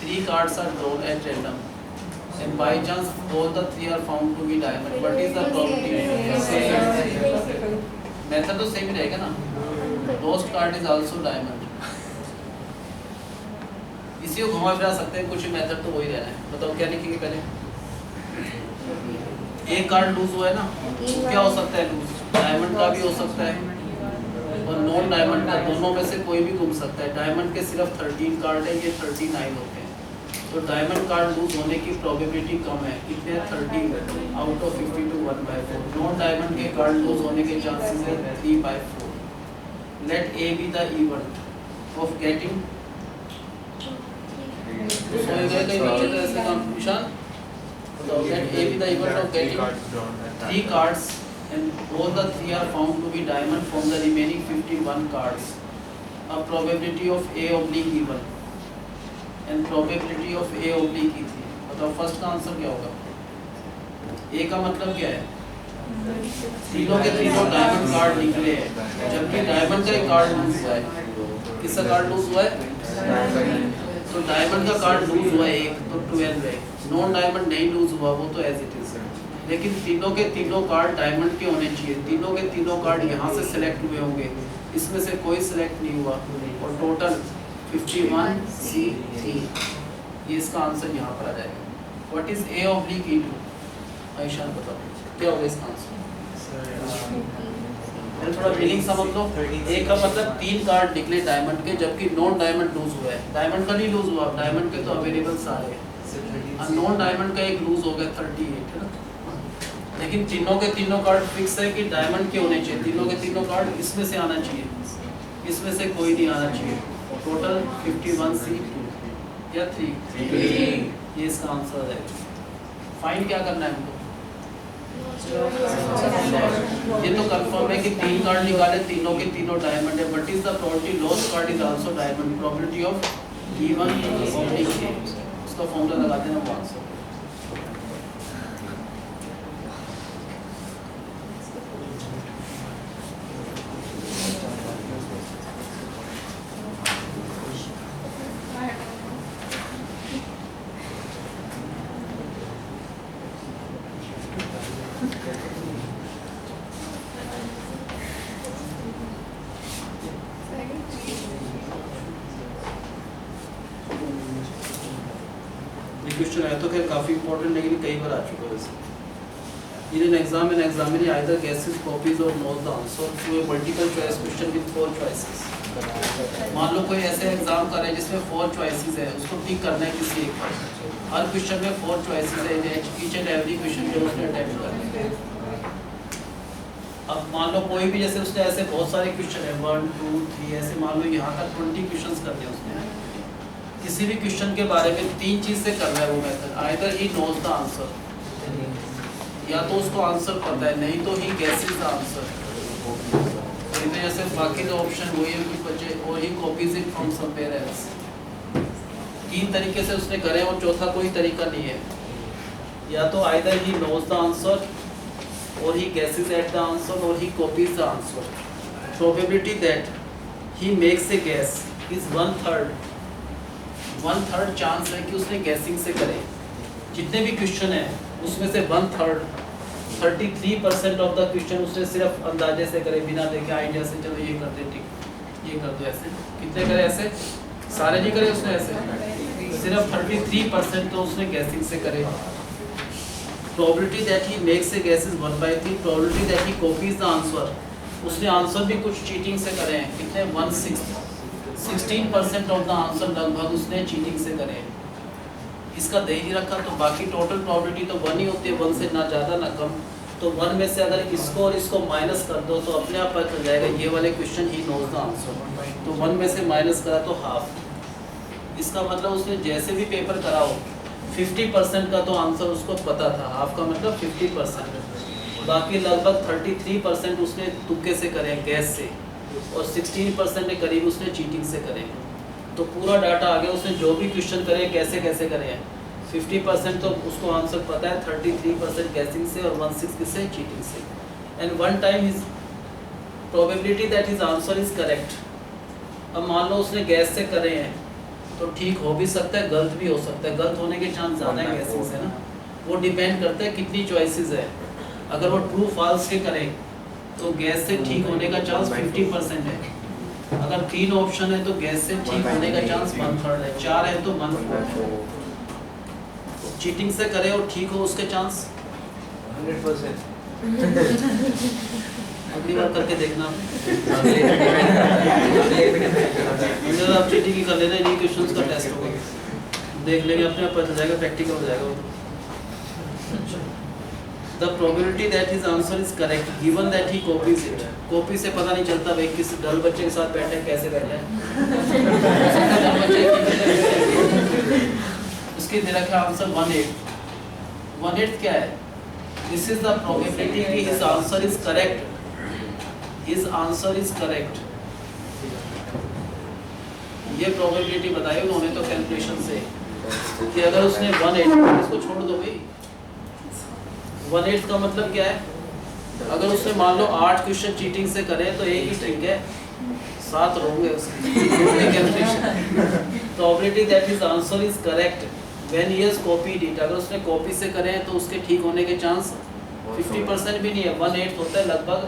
3 cards are drawn at random. And by chance, all the 3 are found to be diamond. What is the probability? Method तो same ही रहेगा ना. Lost card is also diamond. इसी को घुमा फिरा सकते हैं, कुछ मेथड तो वही रहना है. बताओ क्या लिखेंगे पहले? एक कार्ड लूज हुआ है ना, क्या हो सकता है लूज? डायमंड का भी हो सकता है और नॉन डायमंड का, दोनों में से कोई भी घूम सकता है. डायमंड के सिर्फ 13 कार्ड है, ये 39 होते हैं. तो डायमंड कार्ड लूज होने की प्रोबेबिलिटी कम है. कितने? 30 आउट ऑफ 52, 1/4. नॉन डायमंड के कार्ड लूज होने के चांसेस है 3/4. Let A be the event of getting. Let A be the event of getting 3 cards and all the 3 are found to be diamond from the remaining 51 cards. A probability of A oblique even and probability of A oblique E3. बताओ फर्स्ट का आंसर क्या होगा? A का मतलब क्या है? तीनों के तीनों डायमंड कार्ड निकले हैं, जबकि डायमंड का एक कार्ड लूज हुआ है. किसका कार्ड लूज हुआ है? तो डायमंड का कार्ड लूज हुआ है एक, तो 12 है. नॉन डायमंड नहीं लूज हुआ, वो तो एज इट इज है. लेकिन तीनों के तीनों कार्ड डायमंड के होने चाहिए. तीनों के तीनों कार्ड यहाँ से सिलेक्ट हुए होंगे, इसमें से कोई सिलेक्ट नहीं हुआ और टोटल 51C3. ये इसका आंसर यहाँ पर आ जाएगा. What is A oblique E2? आयशान बताओ क्या होगा इसका आंसर? थोड़ा मीनिंग समझ लो. ए का मतलब 3 कार्ड निकले डायमंड के, जबकि नॉन डायमंड लूज हुआ है. डायमंड का नहीं लूज हुआ, डायमंड के तो अवेलेबल सारे हैं. नॉन डायमंड का एक लूज हो गया 38 है ना. लेकिन तीनों के तीनों कार्ड फिक्स है कि डायमंड के होने चाहिए. तीनों के तीनों कार्ड इसमें से आना चाहिए, इसमें से कोई नहीं आना चाहिए. टोटल 51C2 या 3. ये इसका आंसर है. फाइंड क्या करना है हमको? ये तो कंफर्म है कि 3 कार्ड निकाले, तीनों के तीनों डायमंड है. But is the probability lost card is also diamond. Probability of E1 उसका फॉर्मूला लगा देना, वो आंसर. क्वेश्चन है तो खैर काफी इंपॉर्टेंट, लेकिन कई बार आ चुका है वैसे. In an exam, an examiner either guesses, copies or knows the answer to a multiple choice question with 4 choices. मान लो कोई ऐसे एग्जाम कर रहा है जिसमें 4 choices है, उसको टिक करना है किसी एक पर. हर क्वेश्चन में 4 choices है, each and every question जो उसने अटेम्प्ट करना है. अब मान लो कोई भी, जैसे उसने ऐसे बहुत सारे क्वेश्चन है 1 2 3 ऐसे, मान लो यहाँ तक 20 क्वेश्चंस करने हैं उसने. किसी भी क्वेश्चन के बारे में 3 चीज से कर रहा है वो method. Either he knows the answer, या तो उसको आंसर पता है, नहीं तो ही गेसेस द आंसर. तो जैसे बाकी जो ऑप्शन वही है कुछ बचे, और he copies it from somewhere else. 3 तरीके से उसने करे और चौथा कोई तरीका नहीं है. या तो either he knows the answer, और he guesses at the answer, और he copies the answer. Probability that he makes a guess is 1/3. 1/3 chance है कि उसने गैसिंग से करे. जितने भी क्वेश्चन है उसमें से 1/3 33% ऑफ द क्वेश्चन उसने सिर्फ अंदाजे से करे, बिना देखे आइडिया से. चलो ये कर दे, ठीक, ये कर दो. ऐसे कितने करे? ऐसे सारे नहीं करे उसने. ऐसे सिर्फ 33% तो उसने गैसिंग से करे. Probability that he makes a guess is 1/3. Probability that he copies the answer, उसने आंसर भी कुछ चीटिंग से करे हैं. कितने? 16% ऑफ द आंसर लगभग उसने चीटिंग से करे. इसका दे ही रखा, तो बाकी टोटल प्रोबेबिलिटी तो 1 ही होती है, 1 से ना ज़्यादा ना कम. तो 1 में से अगर इसको और इसको माइनस कर दो तो अपने आप पता चल जाएगा ये वाले question he knows the answer. तो 1 में से माइनस करा तो हाफ. इसका मतलब उसने जैसे भी पेपर कराओ 50% का तो आंसर उसको पता था. हाफ का मतलब 50%. बाकी लगभग 33% उसने तुक्के से करे, गैस से. और 16% के करीब उसने चीटिंग से करे। तो पूरा डाटा आ गया, उसने जो भी क्वेश्चन करे कैसे कैसे करे हैं। 50% तो उसको आंसर पता है, 33% गैसिंग से और 16 किससे, चीटिंग से। And one time his probability that his answer is correct. अब मान लो उसने गैस से करे हैं तो ठीक हो भी सकता है, गलत भी हो सकता है। गलत होने के चांस ज़्यादा है गैसिंग से ना। वो डिपेंड करता है कितनी चॉइसेस है। अगर वो ट्रू फॉल्स के करें तो गैस से ठीक होने का चांस 50% है। अगर 3 ऑप्शन है तो गैस से ठीक होने का चांस 1/3 है। 4 है तो 1/4। चीटिंग से करे और ठीक हो उसके चांस 100%। अगली बार करके देखना। अगले अगर आप चीटिंग ही कर लेना, इन्हीं क्वेश्चंस का टेस्ट होगा, देख लेंगे, अपने आप पता जाएगा, प्रैक्टिकल हो जाएगा वो। The probability that his answer is correct given that he copies it. Copy से पता नहीं चलता भाई किस डल बच्चे के साथ बैठे हैं, कैसे बैठे हैं। उसकी दे रखा आंसर 1/8। 1/8 क्या है? This is the probability कि his answer is correct. His answer is correct. ये probability बताई उन्होंने तो कैलकुलेशन से कि अगर उसने 1/8, इसको छोड़ दो भाई। 1/8 का मतलब क्या है? अगर उसने मान लो 8 क्वेश्चन चीटिंग से करे तो एक ही ट्रिक है, 7 होंगे उसके। Probability that his answer is correct when he has copied it. अगर उसने कॉपी से करे तो उसके ठीक होने के चांस 50% भी नहीं है, 1/8 होता है, लगभग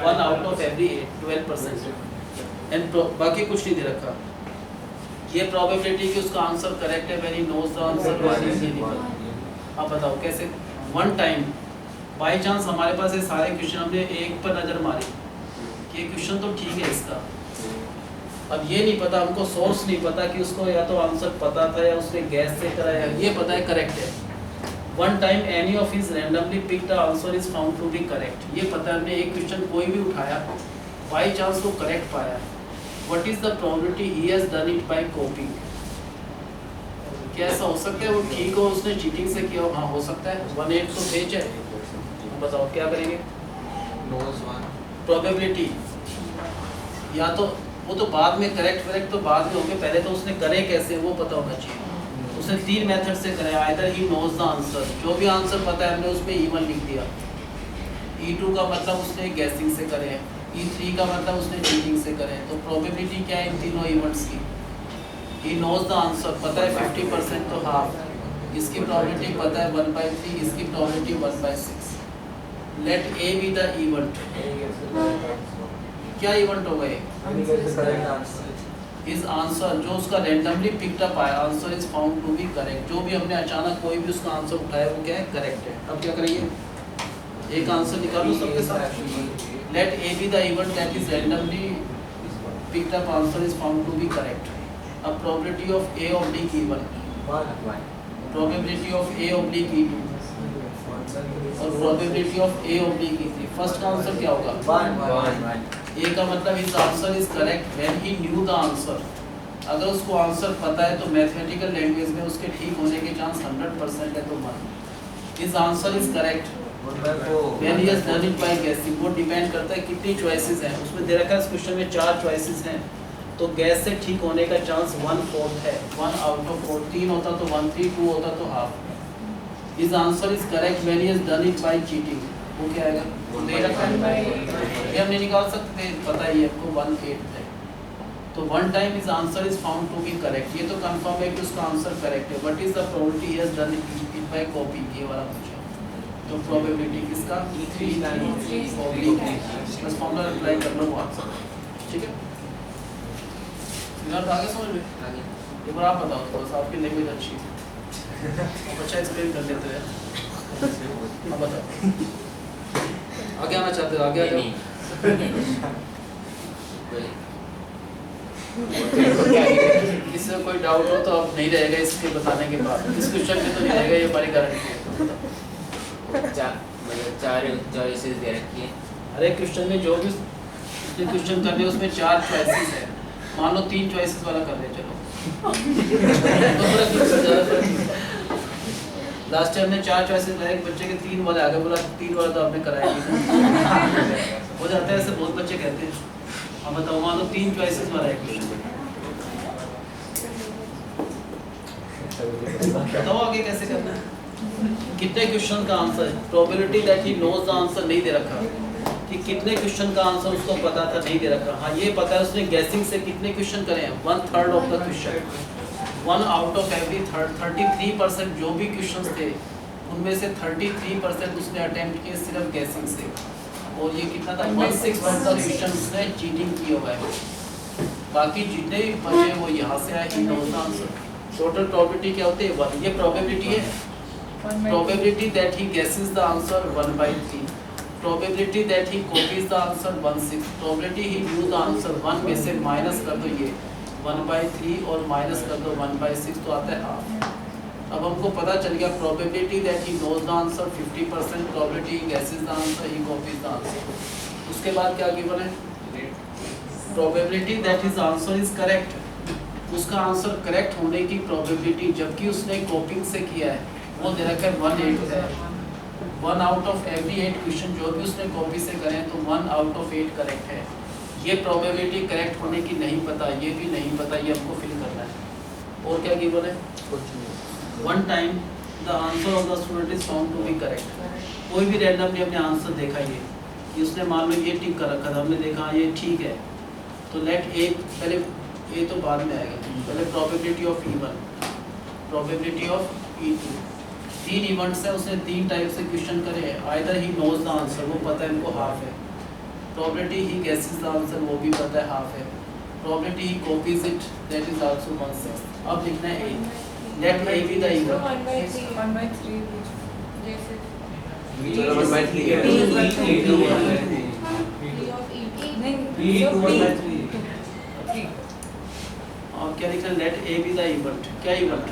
1 आउट ऑफ एवरी 12%। एंड बाकी कुछ नहीं दे रखा। ये प्रोबेबिलिटी कि उसका आंसर करेक्ट है when he knows the answer. आप बताओ कैसे? वन टाइम बाय चांस हमारे पास ये सारे क्वेश्चन, हमने एक पर नज़र मारी कि ये क्वेश्चन तो ठीक है इसका। अब ये नहीं पता, हमको सोर्स नहीं पता कि उसको या तो आंसर पता था या उसने गैस से करा है, ये पता है करेक्ट है। One time any of his randomly picked answer is found to be correct. ये पता है हमने एक क्वेश्चन कोई भी उठाया, बाय चांस वो करेक्ट पाया। What is the probability he has done it by copying? क्या ऐसा हो सकता है वो ठीक हो, उसने चीटिंग से किया हो? हाँ हो सकता है। 1/8 तो भेज है। बताओ क्या करेंगे? प्रोबेबिलिटी या तो वो तो बाद में करेक्ट तो बाद में होंगे, पहले तो उसने करे कैसे वो पता होना चाहिए। उसने 3 मेथड से करे। Either he knows the answer, जो भी आंसर पता है हमने उसमें E1 लिख दिया। E2 का मतलब उसने गैसिंग से करे हैं। E3 का मतलब उसने चीटिंग से करे हैं। तो प्रोबेबिलिटी क्या है इन तीनों इवेंट्स की? He knows the answer, पता है 50% तो हाफ, इसकी प्रोबेबिलिटी पता है 1/3, इसकी probability 1/6। Let A be the event। क्या इवेंट होगा ये? His answer, जो उसका रैंडमली पिक्ड अप आया, answer is found to be correct. जो भी हमने अचानक कोई भी उसका आंसर उठाया वो क्या है? करेक्ट है। अब क्या करेंगे? एक आंसर निकालो सबके साथ। Let A be the event that is randomly picked up answer is found to be correct। अब probability of A oblique E1, probability of A oblique E2 और probability of A oblique E3। First का आंसर क्या होगा? 1। A का मतलब his answer is correct when he knew the answer। अगर उसको आंसर पता है तो मैथमेटिकल लैंग्वेज में उसके ठीक होने के चांस 100% है, तो 1। his answer is correct when he has done it by guessing। वो डिपेंड करता है कितनी चॉइसेस हैं उसमें। दे रखा है इस क्वेश्चन में 4 चॉइसेस हैं, तो गैस से ठीक होने का चांस 1/4 है। 1 आउट ऑफ 4। 3 होता तो 1/3, 2 होता तो half. His answer is correct when he has done it by cheating। वो क्या आएगा? दे रखा है, ये हमने निकाल सकते हैं, पता ही है आपको 1/8 है। तो one time his answer is found to be correct। ये तो कंफर्म है कि उसका आंसर करेक्ट है। What is the probability he has done it by copying? ये वाला पूछा। तो प्रोबेबिलिटी किसका? E3 बस फॉर्मूला अप्लाई कर लो वो आंसर। ठीक है, आगे समझ में? एक बार आप बताओ थोड़ा सा, आपकी लैंग्वेज अच्छी है, आप अच्छा एक्सप्लेन कर लेते हैं। आप बताओ आगे आना चाहते हो? आगे आ जाओ। इससे कोई डाउट हो तो अब नहीं रहेगा इसके बताने के बाद। इस क्वेश्चन में तो नहीं रहेगा, ये हमारी गारंटी है। 4 चॉइसेस दे रखी है। अरे क्वेश्चन में जो भी क्वेश्चन कर रहे हो उसमें 4 चॉइसेस है। मान लो 3 चॉइसेस वाला कर रहे हैं, चलो लास्ट टाइम हमने 4 चॉइसेस लाए, बच्चे के 3 वाले आगे बोला 3 वाला तो आपने कराया हो जाता है, ऐसे बहुत बच्चे कहते हैं। अब बताओ, मान लो 3 चॉइसेस वाला है क्वेश्चन, बताओ आगे कैसे करना है। कितने क्वेश्चन का आंसर है, probability that he knows the answer नहीं दे रखा कि कितने क्वेश्चन का आंसर उसको पता था, नहीं दे रखा। हाँ ये पता है उसने गैसिंग से कितने क्वेश्चन करे हैं, 1/3 of the question, 1 out of every 33% जो भी क्वेश्चंस थे उनमें से 33% उसने अटेम्प्ट किए सिर्फ गैसिंग से। और ये कितना था, 1/6 ऑफ द क्वेश्चन उसने चीटिंग किया हुआ है। बाकी जितने भी बचे वो यहाँ से आए, he knows the answer. Total probability क्या होती है, 1। ये प्रोबेबिलिटी है, probability that he guesses the answer 1/3, probability that he copies the answer 1/6, probability he knew the answer 1 में से माइनस कर दो ये 1/3 और माइनस कर दो 1/6 तो आता है हाफ। अब हमको पता चल गया probability that he knows the answer 50%, probability he guesses the answer, he copies the answer। उसके बाद क्या गिवन है, probability that his answer is correct, उसका आंसर करेक्ट होने की probability जबकि उसने कॉपिंग से किया है वो दे रखा है 1/8 है। 1 आउट ऑफ एवरी 8 क्वेश्चन जो भी उसने कॉपी से करे हैं तो 1 आउट ऑफ 8 करेक्ट है। ये प्रोबेबिलिटी करेक्ट होने की नहीं पता, ये भी नहीं पता, ये हमको फिल करना है। और क्या गिवन है, 1 time the answer of the student is found to be correct. कोई भी रैंडमली अपने आंसर देखा, ये उसने मान लो ये टिक कर रखा था, हमने देखा ये ठीक है तो लेट ए, पहले ए तो बाद में आएगा, पहले probability of E1, probability of E2। 3 events है, उसने 3 टाइप से क्वेश्चन करे हैं। Either he knows the answer, वो पता है इनको हाफ है। Probability he guesses the answer, वो भी पता है हाफ है। Probability he copies it, that is also 1/6। अब लिखना है A, let A be the event. 1/3 जैसे चलो 1/3 है। E2 और क्या लिखना है, let A be the event. क्या event,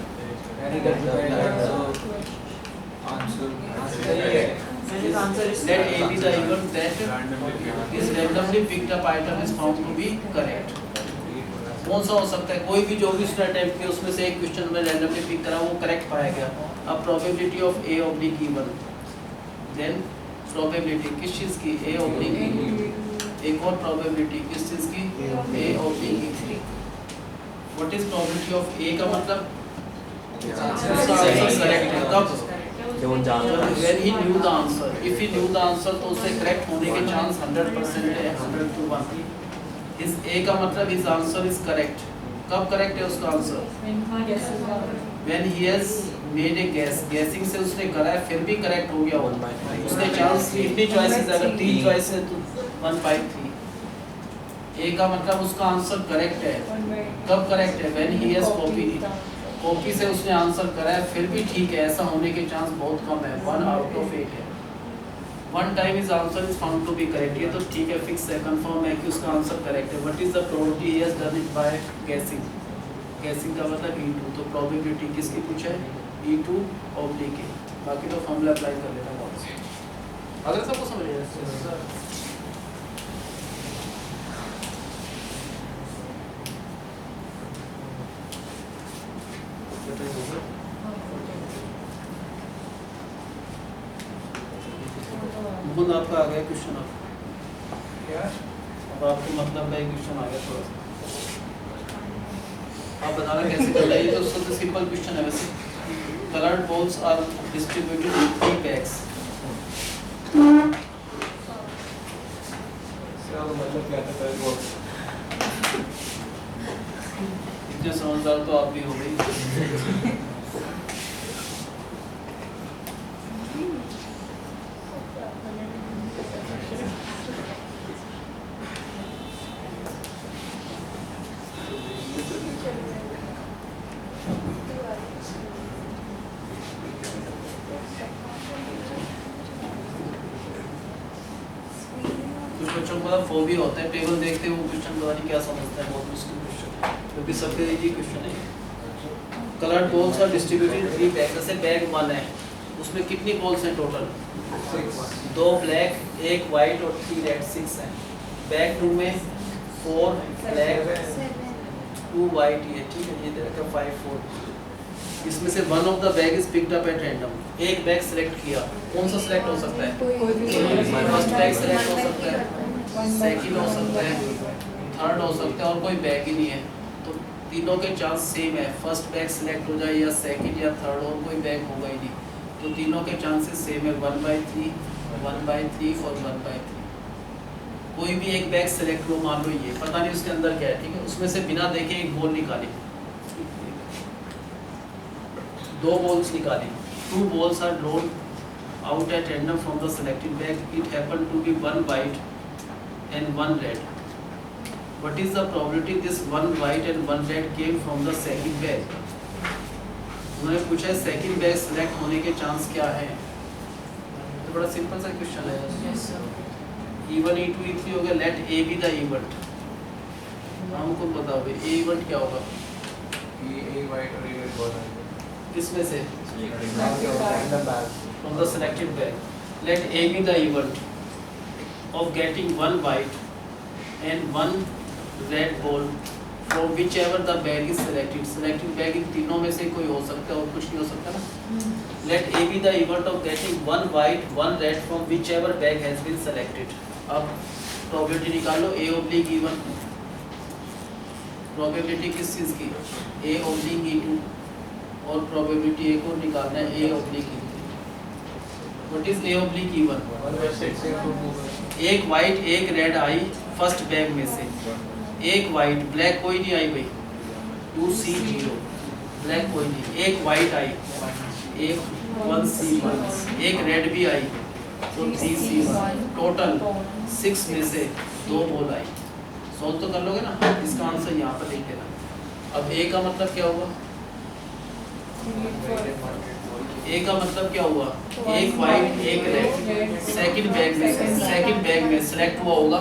let A be the event that is randomly picked up item is found to be correct। कौन सा हो सकता है, कोई भी जो भी उसने अटेम्प्ट किया उसमें से एक क्वेश्चन में रैंडमली पिक करा वो करेक्ट पाया गया। अब probability of A oblique E1, then probability किस चीज़ की, A ऑब्लिक E2, एक और प्रोबेबिलिटी किस चीज़ की, A oblique E3। What is probability of A का मतलब करेक्ट है कब, when he knew the answer, if he knew the answer तो उससे करेक्ट होने के चांस 100% है, 100 to 1। इस A का मतलब his answer is correct, कब करेक्ट है उसका answer, when he has made a guess, guessing से उसने करा है फिर भी करेक्ट हो गया हो, उसके चांस कितनी चॉइसेस, अगर 3 चॉइस है तो 1/3। A का मतलब उसका आंसर करेक्ट है, कब करेक्ट है, when he has copied it, copy से उसने आंसर करा है फिर भी ठीक है, ऐसा होने के चांस बहुत कम है, 1 आउट ऑफ 8 है। 1 time is answer is found to be correct, ये तो ठीक है, फिक्स है, कंफर्म है कि उसका आंसर करेक्ट है। What is the probability he has done it bye गेसिंग, गेसिंग का मतलब E2, तो प्रोबेबिलिटी किसकी पूछा है, E2 ऑब्लिक A। बाकी तो फॉर्मूला अप्लाई कर लेना बहुत से, अगर सबको समझ आया। आपका आ गया क्वेश्चन, अब आपको मतलब का एक क्वेश्चन आ गया थोड़ा सा, आप बताना कैसे करना है। ये तो सबसे सिंपल क्वेश्चन है वैसे। Coloured balls are distributed in 3 bags. इतने समझदार तो आप भी हो गई। बच्चों को फोबिया होता है, टेबल देखते हैं वो क्वेश्चन पता नहीं क्या समझता है, बहुत मुश्किल क्वेश्चन है क्योंकि सबके इजी क्वेश्चन है। Coloured balls are distributed in 3 bag, जैसे बैग 1 है उसमें कितनी बॉल्स हैं टोटल, 2 ब्लैक 1 वाइट और 3 रेड, 6 हैं। बैग 2 में 4 ब्लैक 2 वाइट, ये ठीक है, ये दे रखा 5 4। इसमें से one of the bag is picked up at random, एक बैग सिलेक्ट किया, कौन सा सिलेक्ट हो सकता है, फर्स्ट बैग सिलेक्ट हो सकता है, सेकंड हो सकता है, थर्ड हो सकता है और कोई बैग ही नहीं है, तो तीनों के चांस सेम है, फर्स्ट बैग सिलेक्ट हो जाए या सेकंड या थर्ड, और कोई बैग होगा ही नहीं, तो तीनों के चांसेस सेम है, 1/3, 1/3 और 1/3। कोई भी एक बैग सेलेक्ट हो, मान लो ये पता नहीं उसके अंदर क्या है, ठीक है, उसमें से बिना देखे एक बॉल निकाली, 2 बॉल्स निकाली, 2 balls are rolled out at random from the selected bag. It happened to be 1 white and 1 red. What is the probability this 1 white and 1 red came from the second bag? उन्होंने पूछा है सेकंड बैग सेलेक्ट होने के चांस क्या है, तो बड़ा सिंपल सा क्वेश्चन है। E1 E2 E3 हो गया, late A be the event। हमको बताओ भाई A event क्या होगा, ये वाइट और ये बहुत है किसमें से, random bag from the selected bag. Let A be the event of getting 1 white and 1 red ball from whichever the bag is selected. Selected bag इन तीनों में से कोई हो सकता है और कुछ नहीं हो सकता ना। Let A be the event of getting 1 white 1 red from whichever bag has been selected. अब probability निकाल लो, A oblique E1, probability किस चीज़ की, A oblique E2, और probability एक और निकालना है A oblique E3। What is A oblique E1? एक वाइट एक रेड आई फर्स्ट बैग में से, एक वाइट, ब्लैक कोई नहीं आई भाई, 2C0, ब्लैक कोई नहीं, एक वाइट आई, एक 1C1, एक रेड भी आई, तो 3C1, टोटल 6 में से 2 बॉल आई। सॉल्व तो कर लोगे ना, इसका आंसर यहाँ पर लिख देना। अब A का मतलब क्या हुआ, A का मतलब क्या हुआ, एक वाइट एक रेड, सेकंड बैग में सेलेक्ट हुआ होगा,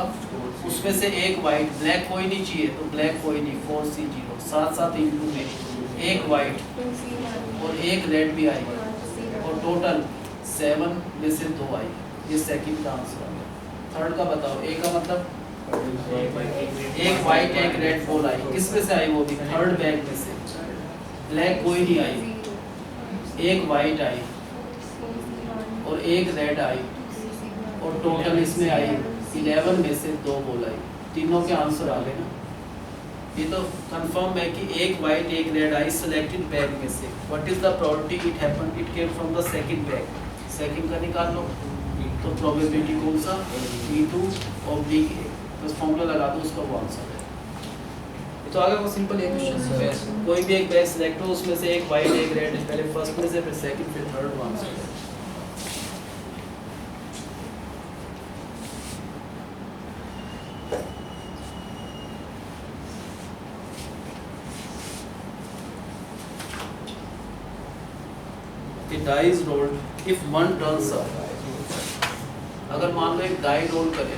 उसमें से एक वाइट, ब्लैक कोई नहीं चाहिए तो ब्लैक कोई नहीं, 4C0, साथ साथ इंटू में एक वाइट और एक रेड भी आई, और टोटल 7 में से 2 आई। ये सेकंड का आंसर आ गया। थर्ड का बताओ, A का मतलब एक वाइट एक रेड बॉल आई, किस में से आई, वो भी थर्ड बैग में से, ब्लैक कोई नहीं आई, एक वाइट आई और एक रेड आई, और टोटल इसमें आई 11 में से 2 बॉल आई। तीनों के आंसर आ गए ना। ये तो कंफर्म है कि एक वाइट एक रेड आई सिलेक्टेड बैग में से। What is the probability it happened, it came from the second bag. Second का निकाल लो, तो प्रोबेबिलिटी कौन सा, E2 oblique A, बस फॉर्मूला लगा दो, उसका वो आंसर है। तो आगे वो सिंपल एक क्वेश्चन, कोई भी एक बैग सिलेक्ट हो, उसमें से एक वाइट एक रेड, पहले फर्स्ट में से फिर सेकंड फिर थर्ड, वो आंसर है। The die is rolled. If one turns up, अगर मान लो एक डाई रोल करे,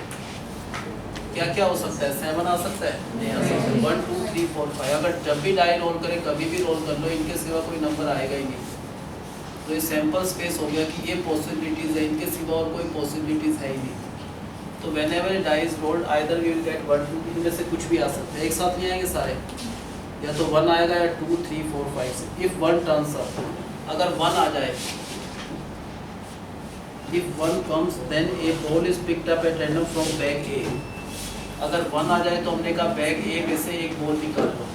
क्या क्या हो सकता है, 7 आ सकता है, नहीं आ सकता, 1 2 3 4 5। अगर जब भी डाई रोल करे, कभी भी रोल कर लो, इनके सिवा कोई नंबर आएगा ही नहीं। तो ये सैंपल स्पेस हो गया कि ये पॉसिबिलिटीज है, इनके सिवा और कोई पॉसिबिलिटीज है ही नहीं। तो whenever die is rolled either we will get 1 2, इनमें से कुछ भी आ सकता है, एक साथ नहीं आएंगे सारे, या तो 1 आएगा या 2 3 4 5 से। इफ 1 टर्न्स अप, अगर 1 आ जाए, if 1 comes then a ball is picked up at random from bag A। अगर 1 आ जाए तो हमने कहा बैग A में से एक बॉल निकाल लो।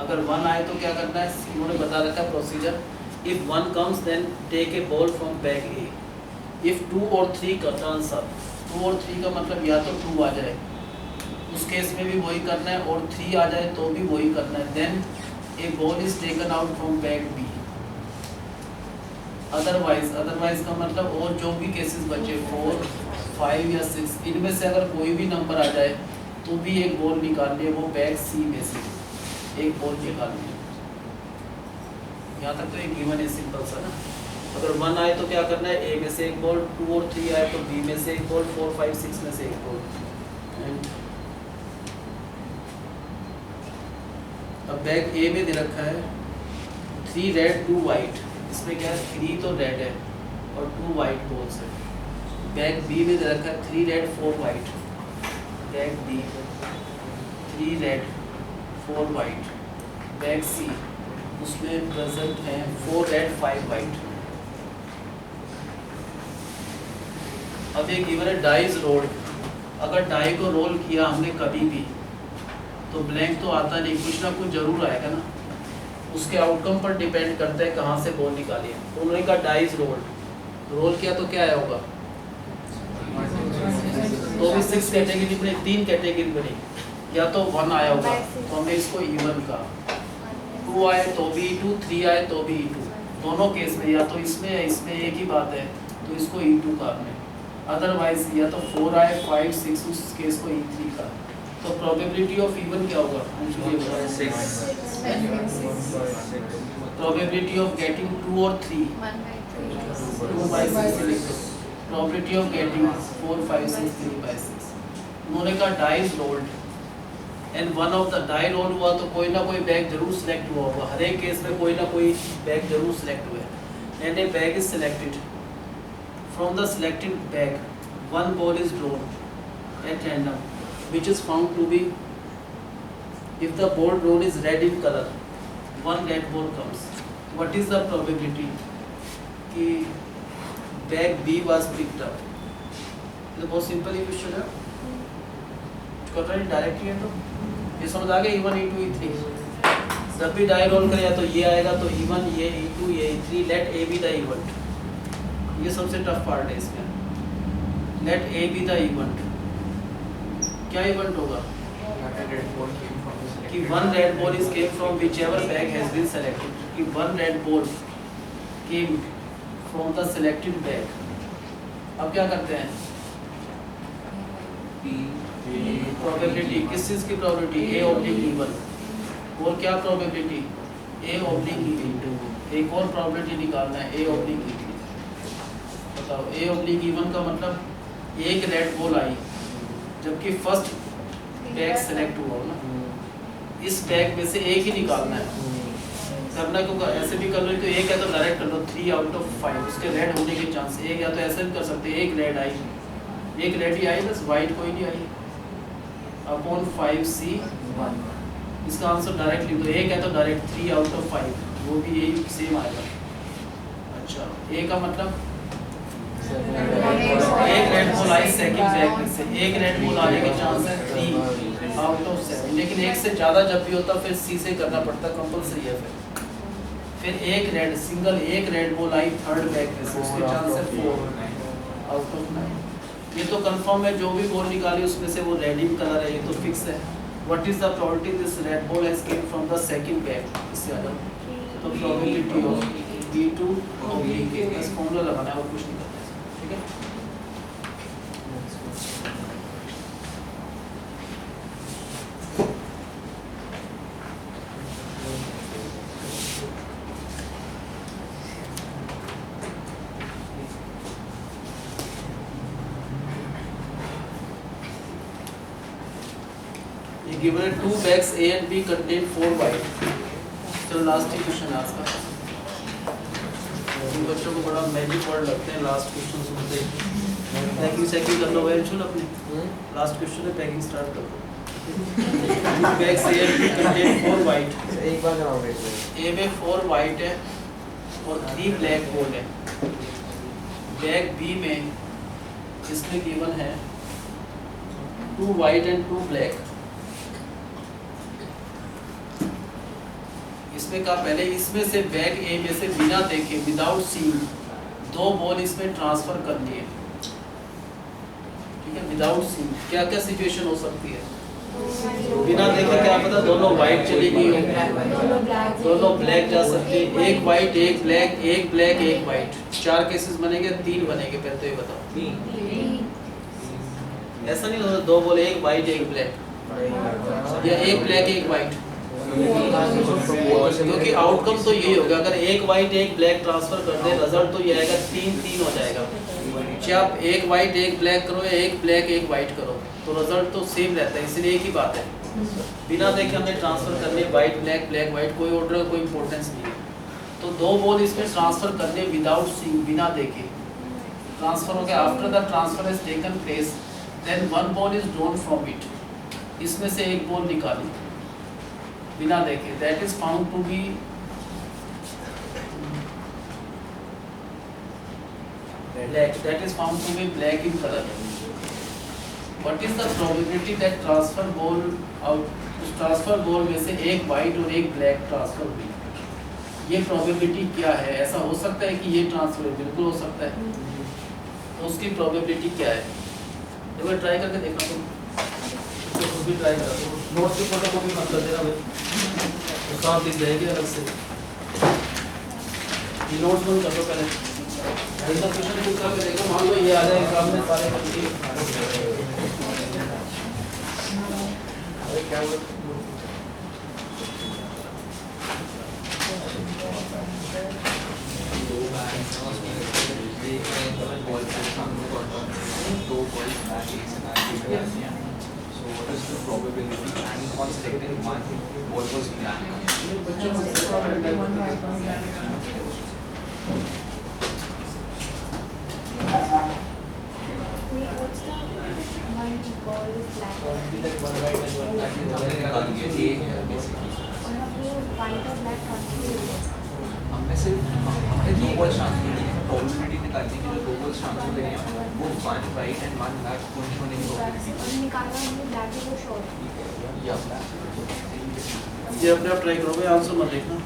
अगर 1 आए तो क्या करना है, उन्होंने बता रखा है procedure, if 1 comes then take a ball from bag A। if 2 और 3 का टर्न्स अप, 2 और 3 का मतलब या तो 2 आ जाए, उस केस में भी वही करना है, और 3 आ जाए तो भी वही करना है, then a ball is taken out from bag B। Otherwise का मतलब और जो भी केसेस बचे 4 5 या 6, इनमें से अगर कोई भी नंबर आ जाए तो भी एक बॉल निकालनी है, वो बैग सी में से एक बॉल निकालनी है। यहाँ तक तो एक गिवन है, सिंपल सा ना। अगर 1 आए तो क्या करना है, ए में से एक बॉल, 2 और 3 आए तो बी में से एक बॉल, 4 5 6 में से एक बॉल। अब बैग ए में दे रखा है 3 रेड 2 वाइट, इसमें क्या है 3 तो रेड है और 2 वाइट बॉल्स है। बैग बी में दे रखा है 3 red 4 white, bag B 3 red 4 white. Bag C उसमें प्रेजेंट है 4 रेड 5 वाइट। अब एक गिवन है डाई इज रोल्ड, अगर डाई को रोल किया हमने कभी भी तो ब्लैंक तो आता नहीं, कुछ ना कुछ जरूर आएगा ना। उसके आउटकम पर डिपेंड करता है कहाँ से बॉल निकाली है। तो उन्होंने कहा डाइज रोल किया तो क्या आया होगा, तो भी 6 कैटेगरी बनी, 3 कैटेगरी बनी, या तो 1 आया होगा तो हमने इसको इवन कहा, 2 आए तो भी E2, 3 आए तो भी E2। दोनों केस में या तो इसमें एक ही बात है तो इसको E2 का हमने, अदरवाइज या तो 4 आए 5 6 उस केस को E3 का। तो प्रोबेबिलिटी ऑफ इवन क्या होगा, प्रोबेबिलिटी ऑफ गेटिंग 2 और 3 2/6, प्रोबेबिलिटी ऑफ गेटिंग 4 5 6 3/6। उन्होंने कहा dies rolled and one of the die roll हुआ तो कोई ना कोई बैग जरूर सिलेक्ट हुआ होगा, हर एक केस में कोई ना कोई बैग जरूर सिलेक्ट हुआ है। And A bag is selected, from the selected bag 1 ball is drawn at random which is found to be, if the ball drawn is red in color, 1 red ball comes. What is the probability कि bag B was picked up? ये बहुत सिंपल इक्वेशन है, कर रहे हैं डायरेक्टली है तो ये समझ आ गया। E1 E2 E3 जब भी डाई रोल करें तो ये आएगा, तो E1 ये E2 ये E3, let A be the event। ये सबसे टफ पार्ट है इसमें, let A be the event। क्या इवेंट होगा कि 1 red ball is came from whichever bag has been selected, कि 1 red ball came from the selected bag। अब क्या करते हैं, प्रोबेबिलिटी, किस चीज की प्रोबेबिलिटी, A/E1। और क्या प्रोबेबिलिटी, A/E2। एक और प्रोबेबिलिटी निकालना है, A/E3। बताओ A/E1 का मतलब एक रेड बॉल आई जबकि फर्स्ट बैग सेलेक्ट हुआ हो ना, इस बैग में से एक ही निकालना है। करना क्योंकि ऐसे भी कर लो तो एक है तो डायरेक्ट कर लो 3 out of 5 उसके रेड होने के चांस, एक या तो ऐसे भी कर सकते हैं, एक रेड आई, एक रेड ही आई बस, वाइट कोई नहीं आई, अपॉन 5C1। इसका आंसर डायरेक्ट लिख दो, एक है तो डायरेक्ट 3 out of 5, वो भी यही सेम आएगा। अच्छा ए का मतलब एक रेड बॉल आई सेकंड बैग में से, एक रेड बॉल आने के चांस है 3 out of 7, लेकिन एक से ज़्यादा जब भी होता फिर सी से करना पड़ता, कंपलसरी है। फिर एक रेड सिंगल एक रेड बॉल आई थर्ड बैग में से, उसके चांस है 4 out of 9। ये तो कंफर्म है, जो भी बॉल निकाली उसमें से वो रेड इन कलर है, ये तो फिक्स है। What is the probability this red ball has came from the second bag, इससे अलग तो प्रोबेबिलिटी ऑफ B2 और B के बस फॉर्मूला लगाना है और कुछ नहीं करना है, ठीक है। ये गिवन है 2 bags A and B contain 4 white। चलो लास्ट क्वेश्चन है आज का। इन बच्चों को बड़ा मैजिक वर्ड लगते हैं लास्ट क्वेश्चन सुनते ही। पैकिंग सेकिंग कर लो वेंचुअल अपने, लास्ट क्वेश्चन है पैकिंग स्टार्ट कर दो। 2 bags A and B contain 4 white। एक बार कराओगे A में 4 white है और 3 black ball है। बैग B में इसमें गिवन है 2 white and 2 black। इसमें का पहले इसमें से बैग ए में से बिना देखे विदाउट सीइंग 2 बॉल इसमें ट्रांसफर करनी है, ठीक है। विदाउट सीइंग क्या क्या सिचुएशन हो सकती है, बिना देखे क्या पता दोनों वाइट चली गई हो, दोनों ब्लैक जा सकती है, एक वाइट एक ब्लैक एक ब्लैक एक वाइट, 4 केसेस बनेंगे 3 बनेंगे, पहले तो ये बताओ। ऐसा नहीं होता 2 बॉल एक वाइट एक ब्लैक या एक ब्लैक एक वाइट, क्योंकि आउटकम तो यही होगा। अगर एक वाइट एक ब्लैक ट्रांसफर कर दे रिजल्ट तो ये आएगा 3-3 हो जाएगा। चाहे आप एक वाइट एक ब्लैक करो या एक ब्लैक एक वाइट करो तो रिजल्ट तो सेम रहता है, इसलिए एक ही बात है। बिना देखे हमने ट्रांसफर करने वाइट ब्लैक ब्लैक वाइट, कोई ऑर्डर का कोई इंपॉर्टेंस नहीं है। तो 2 बॉल इसमें ट्रांसफर करने विदाउट सीइंग बिना देखे ट्रांसफर हो गया। After the transfer has taken place then 1 ball is drawn from it, इसमें से एक बॉल निकाली बिना देखे, that is found to be black, that is found to be black in colour. What is the probability that transfer ball में से एक वाइट और एक ब्लैक ट्रांसफर हुई, ये प्रोबेबिलिटी क्या है? ऐसा हो सकता है कि ये ट्रांसफर बिल्कुल हो सकता है, तो उसकी प्रोबेबिलिटी क्या है? एक बार ट्राई करके देखना, तो खुद भी ट्राई करो, नोट्स की फोटोकॉपी मत कर देना भाई, तो काम लिख जाएगी अलग से। ये नोट्स बंद कर दो पहले, ऐसा क्वेश्चन पूछ करके देखो, मान लो ये आ जाए एग्जाम में सारे बच्चे क्या हुआ? दो बॉल्स बैक एक से back so what is the probability and on selecting one what was blank What's the one ball is black? हमने निकाल दिया A है basically और अब वो white और black ट्रांसफर हमने सिर्फ हमने दो बॉल्स ट्रांसफर किए हैं probability निकालने की जो दो बॉल्स ट्रांसफर हुए हैं वो one right and one black होने की probability और निकालना हमने black है वो short है। या black ये अपने आप ट्राई करो भाई, आंसर मत देखना।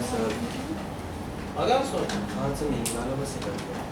सर आगे आंसर आंसर नहीं निकालो बस ये करते हैं।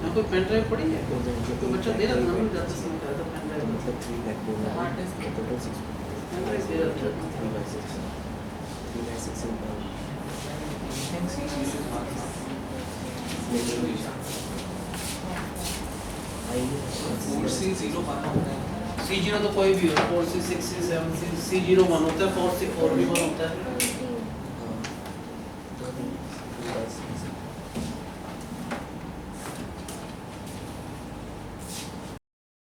यहाँ कोई पेन ड्राइव पड़ी है, कोई बच्चा दे रहा था ना, मैं जाते समय कहा था पेन ड्राइव मतलब 3 लाख बोल रहा है टोटल 6 पेन ड्राइव दे रहा था। 3 by 6 3 by 6 in pound C0 बना होता है C0 तो कोई भी हो, 4C 6C 7C C0 1 होता है, 4C 4 भी 1 होता है।